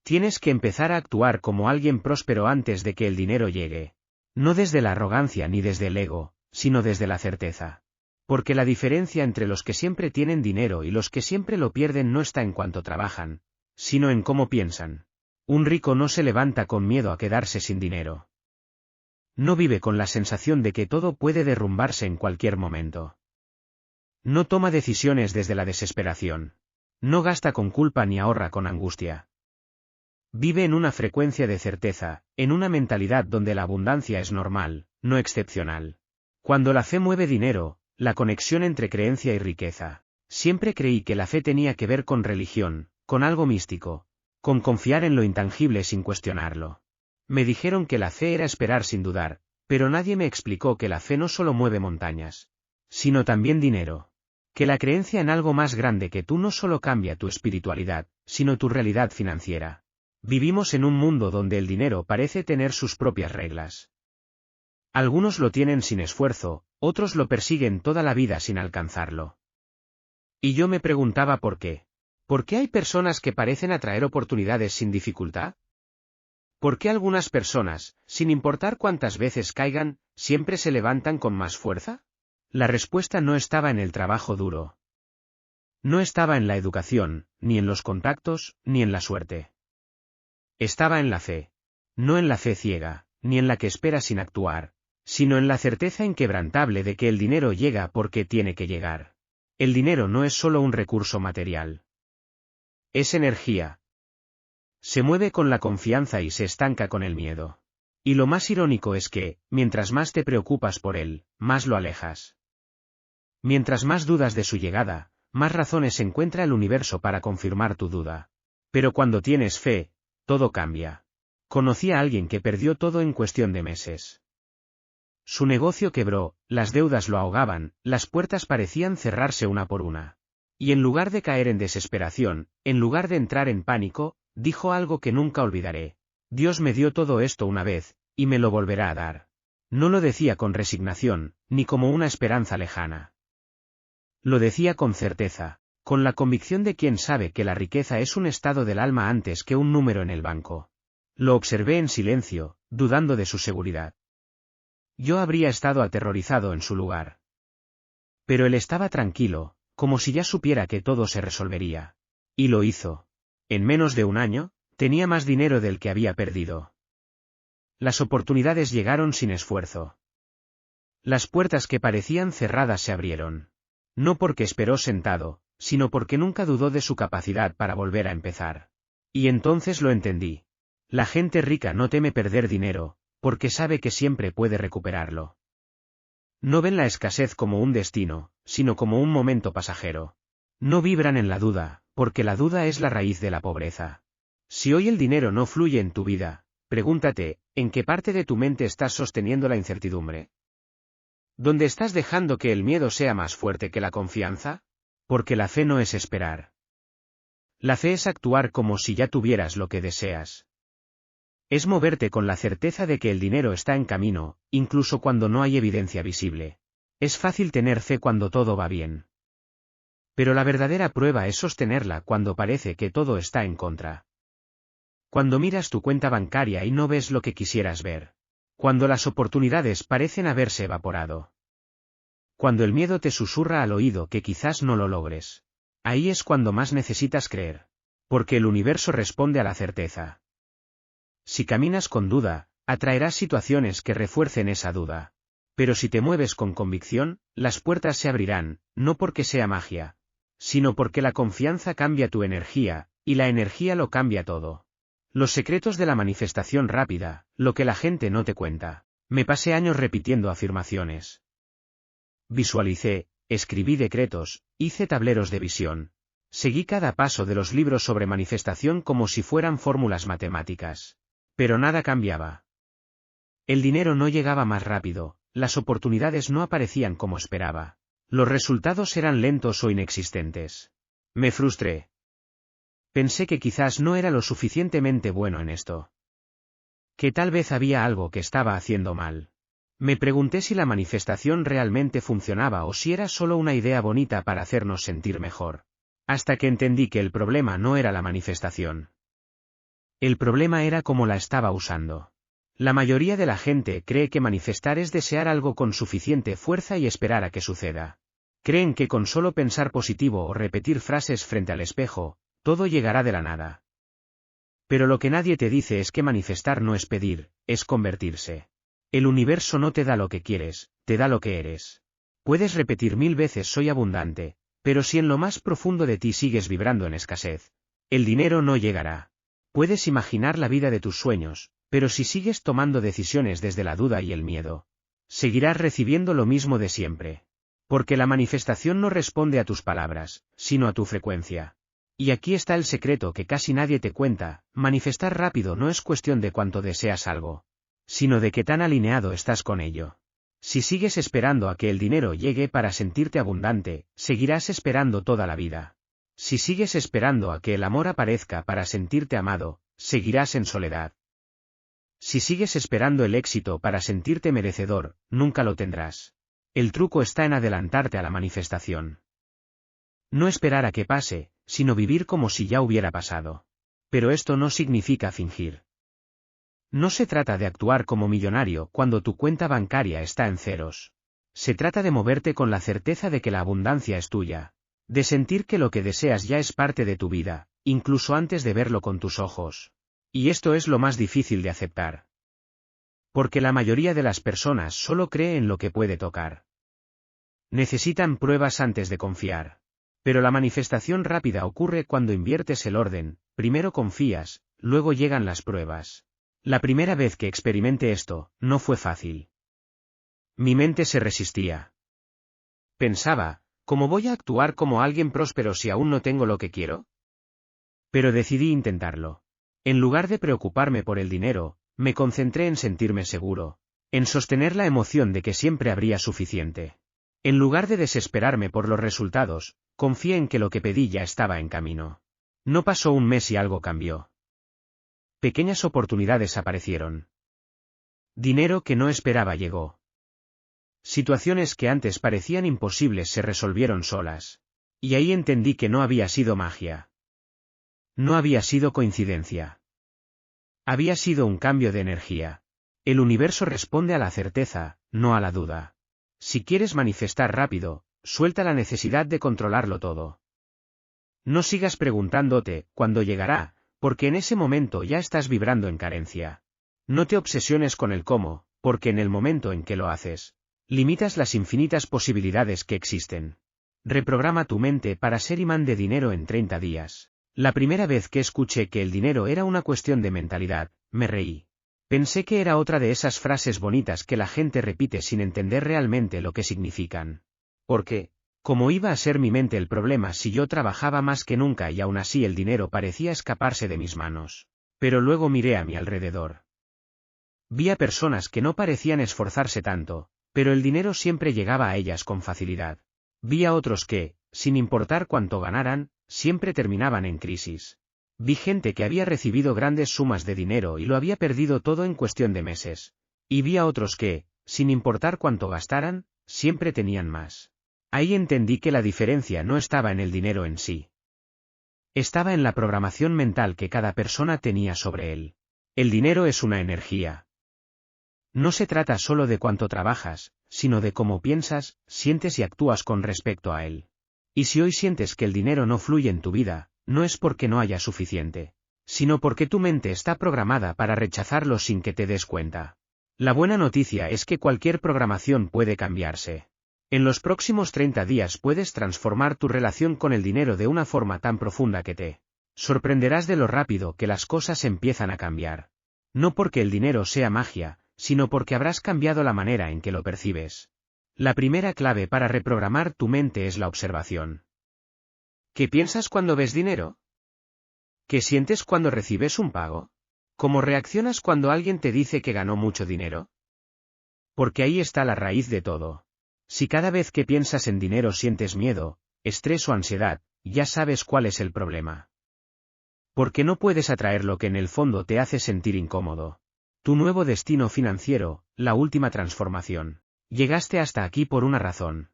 Tienes que empezar a actuar como alguien próspero antes de que el dinero llegue. No desde la arrogancia ni desde el ego, sino desde la certeza. Porque la diferencia entre los que siempre tienen dinero y los que siempre lo pierden no está en cuánto trabajan, sino en cómo piensan. Un rico no se levanta con miedo a quedarse sin dinero. No vive con la sensación de que todo puede derrumbarse en cualquier momento. No toma decisiones desde la desesperación. No gasta con culpa ni ahorra con angustia. Vive en una frecuencia de certeza, en una mentalidad donde la abundancia es normal, no excepcional. Cuando la fe mueve dinero, la conexión entre creencia y riqueza. Siempre creí que la fe tenía que ver con religión, con algo místico, con confiar en lo intangible sin cuestionarlo. Me dijeron que la fe era esperar sin dudar, pero nadie me explicó que la fe no solo mueve montañas, sino también dinero. Que la creencia en algo más grande que tú no solo cambia tu espiritualidad, sino tu realidad financiera. Vivimos en un mundo donde el dinero parece tener sus propias reglas. Algunos lo tienen sin esfuerzo, otros lo persiguen toda la vida sin alcanzarlo. Y yo me preguntaba por qué. ¿Por qué hay personas que parecen atraer oportunidades sin dificultad? ¿Por qué algunas personas, sin importar cuántas veces caigan, siempre se levantan con más fuerza? La respuesta no estaba en el trabajo duro. No estaba en la educación, ni en los contactos, ni en la suerte. Estaba en la fe. No en la fe ciega, ni en la que espera sin actuar, sino en la certeza inquebrantable de que el dinero llega porque tiene que llegar. El dinero no es solo un recurso material. Es energía. Se mueve con la confianza y se estanca con el miedo. Y lo más irónico es que, mientras más te preocupas por él, más lo alejas. Mientras más dudas de su llegada, más razones encuentra el universo para confirmar tu duda. Pero cuando tienes fe, todo cambia. Conocí a alguien que perdió todo en cuestión de meses. Su negocio quebró, las deudas lo ahogaban, las puertas parecían cerrarse una por una. Y en lugar de caer en desesperación, en lugar de entrar en pánico, dijo algo que nunca olvidaré. Dios me dio todo esto una vez, y me lo volverá a dar. No lo decía con resignación, ni como una esperanza lejana. Lo decía con certeza, con la convicción de quien sabe que la riqueza es un estado del alma antes que un número en el banco. Lo observé en silencio, dudando de su seguridad. Yo habría estado aterrorizado en su lugar. Pero él estaba tranquilo, como si ya supiera que todo se resolvería. Y lo hizo. En menos de un año, tenía más dinero del que había perdido. Las oportunidades llegaron sin esfuerzo. Las puertas que parecían cerradas se abrieron. No porque esperó sentado, sino porque nunca dudó de su capacidad para volver a empezar. Y entonces lo entendí. La gente rica no teme perder dinero, porque sabe que siempre puede recuperarlo. No ven la escasez como un destino, sino como un momento pasajero. No vibran en la duda, porque la duda es la raíz de la pobreza. Si hoy el dinero no fluye en tu vida, pregúntate, ¿en qué parte de tu mente estás sosteniendo la incertidumbre? ¿Dónde estás dejando que el miedo sea más fuerte que la confianza? Porque la fe no es esperar. La fe es actuar como si ya tuvieras lo que deseas. Es moverte con la certeza de que el dinero está en camino, incluso cuando no hay evidencia visible. Es fácil tener fe cuando todo va bien. Pero la verdadera prueba es sostenerla cuando parece que todo está en contra. Cuando miras tu cuenta bancaria y no ves lo que quisieras ver. Cuando las oportunidades parecen haberse evaporado. Cuando el miedo te susurra al oído que quizás no lo logres. Ahí es cuando más necesitas creer. Porque el universo responde a la certeza. Si caminas con duda, atraerás situaciones que refuercen esa duda. Pero si te mueves con convicción, las puertas se abrirán, no porque sea magia, sino porque la confianza cambia tu energía, y la energía lo cambia todo. Los secretos de la manifestación rápida, lo que la gente no te cuenta. Me pasé años repitiendo afirmaciones. Visualicé, escribí decretos, hice tableros de visión. Seguí cada paso de los libros sobre manifestación como si fueran fórmulas matemáticas. Pero nada cambiaba. El dinero no llegaba más rápido, las oportunidades no aparecían como esperaba. Los resultados eran lentos o inexistentes. Me frustré. Pensé que quizás no era lo suficientemente bueno en esto. Que tal vez había algo que estaba haciendo mal. Me pregunté si la manifestación realmente funcionaba o si era solo una idea bonita para hacernos sentir mejor. Hasta que entendí que el problema no era la manifestación. El problema era cómo la estaba usando. La mayoría de la gente cree que manifestar es desear algo con suficiente fuerza y esperar a que suceda. Creen que con solo pensar positivo o repetir frases frente al espejo, todo llegará de la nada. Pero lo que nadie te dice es que manifestar no es pedir, es convertirse. El universo no te da lo que quieres, te da lo que eres. Puedes repetir 1000 veces soy abundante, pero si en lo más profundo de ti sigues vibrando en escasez, el dinero no llegará. Puedes imaginar la vida de tus sueños, pero si sigues tomando decisiones desde la duda y el miedo, seguirás recibiendo lo mismo de siempre. Porque la manifestación no responde a tus palabras, sino a tu frecuencia. Y aquí está el secreto que casi nadie te cuenta, manifestar rápido no es cuestión de cuánto deseas algo, sino de qué tan alineado estás con ello. Si sigues esperando a que el dinero llegue para sentirte abundante, seguirás esperando toda la vida. Si sigues esperando a que el amor aparezca para sentirte amado, seguirás en soledad. Si sigues esperando el éxito para sentirte merecedor, nunca lo tendrás. El truco está en adelantarte a la manifestación. No esperar a que pase, sino vivir como si ya hubiera pasado. Pero esto no significa fingir. No se trata de actuar como millonario cuando tu cuenta bancaria está en ceros. Se trata de moverte con la certeza de que la abundancia es tuya. De sentir que lo que deseas ya es parte de tu vida, incluso antes de verlo con tus ojos. Y esto es lo más difícil de aceptar. Porque la mayoría de las personas solo cree en lo que puede tocar. Necesitan pruebas antes de confiar. Pero la manifestación rápida ocurre cuando inviertes el orden, primero confías, luego llegan las pruebas. La primera vez que experimenté esto, no fue fácil. Mi mente se resistía. Pensaba, ¿cómo voy a actuar como alguien próspero si aún no tengo lo que quiero? Pero decidí intentarlo. En lugar de preocuparme por el dinero, me concentré en sentirme seguro, en sostener la emoción de que siempre habría suficiente. En lugar de desesperarme por los resultados, confié en que lo que pedí ya estaba en camino. No pasó un mes y algo cambió. Pequeñas oportunidades aparecieron. Dinero que no esperaba llegó. Situaciones que antes parecían imposibles se resolvieron solas. Y ahí entendí que no había sido magia. No había sido coincidencia. Había sido un cambio de energía. El universo responde a la certeza, no a la duda. Si quieres manifestar rápido, suelta la necesidad de controlarlo todo. No sigas preguntándote, ¿cuándo llegará?, porque en ese momento ya estás vibrando en carencia. No te obsesiones con el cómo, porque en el momento en que lo haces, limitas las infinitas posibilidades que existen. Reprograma tu mente para ser imán de dinero en 30 días. La primera vez que escuché que el dinero era una cuestión de mentalidad, me reí. Pensé que era otra de esas frases bonitas que la gente repite sin entender realmente lo que significan. Porque, ¿cómo iba a ser mi mente el problema si yo trabajaba más que nunca y aún así el dinero parecía escaparse de mis manos? Pero luego miré a mi alrededor. Vi a personas que no parecían esforzarse tanto, pero el dinero siempre llegaba a ellas con facilidad. Vi a otros que, sin importar cuánto ganaran, siempre terminaban en crisis. Vi gente que había recibido grandes sumas de dinero y lo había perdido todo en cuestión de meses. Y vi a otros que, sin importar cuánto gastaran, siempre tenían más. Ahí entendí que la diferencia no estaba en el dinero en sí. Estaba en la programación mental que cada persona tenía sobre él. El dinero es una energía. No se trata solo de cuánto trabajas, sino de cómo piensas, sientes y actúas con respecto a él. Y si hoy sientes que el dinero no fluye en tu vida, no es porque no haya suficiente, sino porque tu mente está programada para rechazarlo sin que te des cuenta. La buena noticia es que cualquier programación puede cambiarse. En los próximos 30 días puedes transformar tu relación con el dinero de una forma tan profunda que te sorprenderás de lo rápido que las cosas empiezan a cambiar. No porque el dinero sea magia, sino porque habrás cambiado la manera en que lo percibes. La primera clave para reprogramar tu mente es la observación. ¿Qué piensas cuando ves dinero? ¿Qué sientes cuando recibes un pago? ¿Cómo reaccionas cuando alguien te dice que ganó mucho dinero? Porque ahí está la raíz de todo. Si cada vez que piensas en dinero sientes miedo, estrés o ansiedad, ya sabes cuál es el problema. Porque no puedes atraer lo que en el fondo te hace sentir incómodo. Tu nuevo destino financiero, la última transformación. Llegaste hasta aquí por una razón.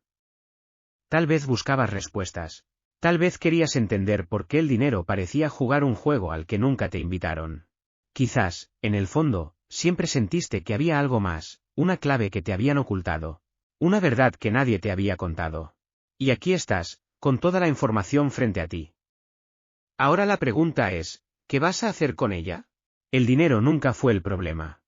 Tal vez buscabas respuestas. Tal vez querías entender por qué el dinero parecía jugar un juego al que nunca te invitaron. Quizás, en el fondo, siempre sentiste que había algo más, una clave que te habían ocultado. Una verdad que nadie te había contado. Y aquí estás, con toda la información frente a ti. Ahora la pregunta es, ¿qué vas a hacer con ella? El dinero nunca fue el problema.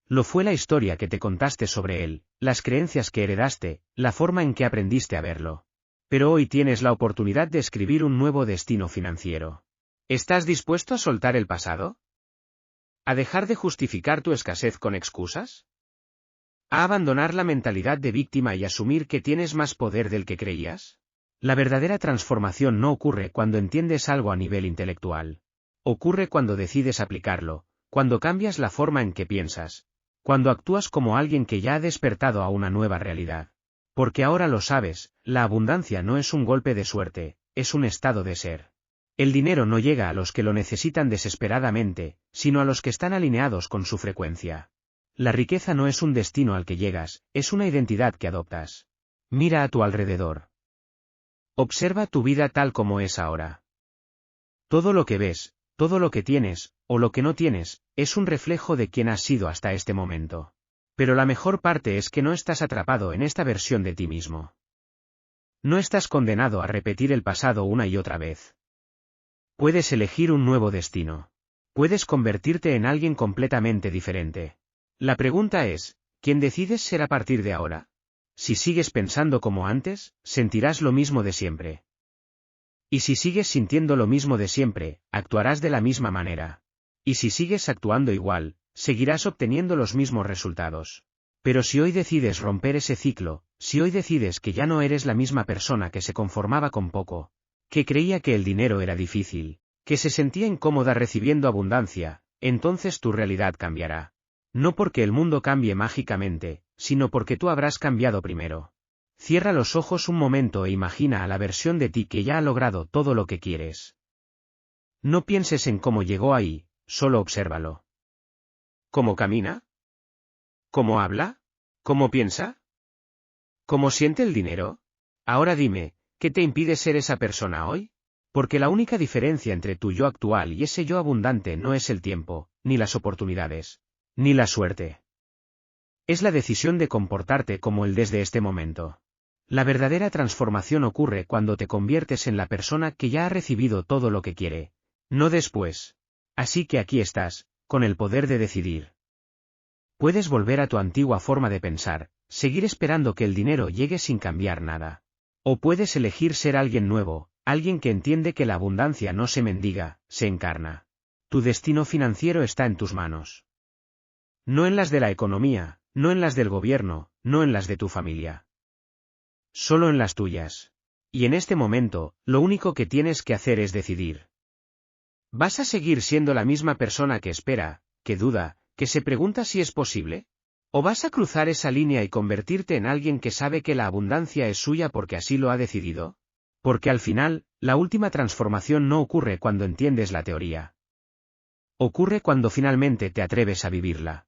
Lo fue la historia que te contaste sobre él, las creencias que heredaste, la forma en que aprendiste a verlo. Pero hoy tienes la oportunidad de escribir un nuevo destino financiero. ¿Estás dispuesto a soltar el pasado? ¿A dejar de justificar tu escasez con excusas? ¿A abandonar la mentalidad de víctima y asumir que tienes más poder del que creías? La verdadera transformación no ocurre cuando entiendes algo a nivel intelectual. Ocurre cuando decides aplicarlo, cuando cambias la forma en que piensas, cuando actúas como alguien que ya ha despertado a una nueva realidad. Porque ahora lo sabes, la abundancia no es un golpe de suerte, es un estado de ser. El dinero no llega a los que lo necesitan desesperadamente, sino a los que están alineados con su frecuencia. La riqueza no es un destino al que llegas, es una identidad que adoptas. Mira a tu alrededor. Observa tu vida tal como es ahora. Todo lo que ves, todo lo que tienes, o lo que no tienes, es un reflejo de quién has sido hasta este momento. Pero la mejor parte es que no estás atrapado en esta versión de ti mismo. No estás condenado a repetir el pasado una y otra vez. Puedes elegir un nuevo destino. Puedes convertirte en alguien completamente diferente. La pregunta es, ¿quién decides ser a partir de ahora? Si sigues pensando como antes, sentirás lo mismo de siempre. Y si sigues sintiendo lo mismo de siempre, actuarás de la misma manera. Y si sigues actuando igual, seguirás obteniendo los mismos resultados. Pero si hoy decides romper ese ciclo, si hoy decides que ya no eres la misma persona que se conformaba con poco, que creía que el dinero era difícil, que se sentía incómoda recibiendo abundancia, entonces tu realidad cambiará. No porque el mundo cambie mágicamente, sino porque tú habrás cambiado primero. Cierra los ojos un momento e imagina a la versión de ti que ya ha logrado todo lo que quieres. No pienses en cómo llegó ahí, solo obsérvalo. ¿Cómo camina? ¿Cómo habla? ¿Cómo piensa? ¿Cómo siente el dinero? Ahora dime, ¿qué te impide ser esa persona hoy? Porque la única diferencia entre tu yo actual y ese yo abundante no es el tiempo, ni las oportunidades, ni la suerte. Es la decisión de comportarte como él desde este momento. La verdadera transformación ocurre cuando te conviertes en la persona que ya ha recibido todo lo que quiere, no después. Así que aquí estás, con el poder de decidir. Puedes volver a tu antigua forma de pensar, seguir esperando que el dinero llegue sin cambiar nada. O puedes elegir ser alguien nuevo, alguien que entiende que la abundancia no se mendiga, se encarna. Tu destino financiero está en tus manos. No en las de la economía, no en las del gobierno, no en las de tu familia. Solo en las tuyas. Y en este momento, lo único que tienes que hacer es decidir. ¿Vas a seguir siendo la misma persona que espera, que duda, que se pregunta si es posible? ¿O vas a cruzar esa línea y convertirte en alguien que sabe que la abundancia es suya porque así lo ha decidido? Porque al final, la última transformación no ocurre cuando entiendes la teoría. Ocurre cuando finalmente te atreves a vivirla.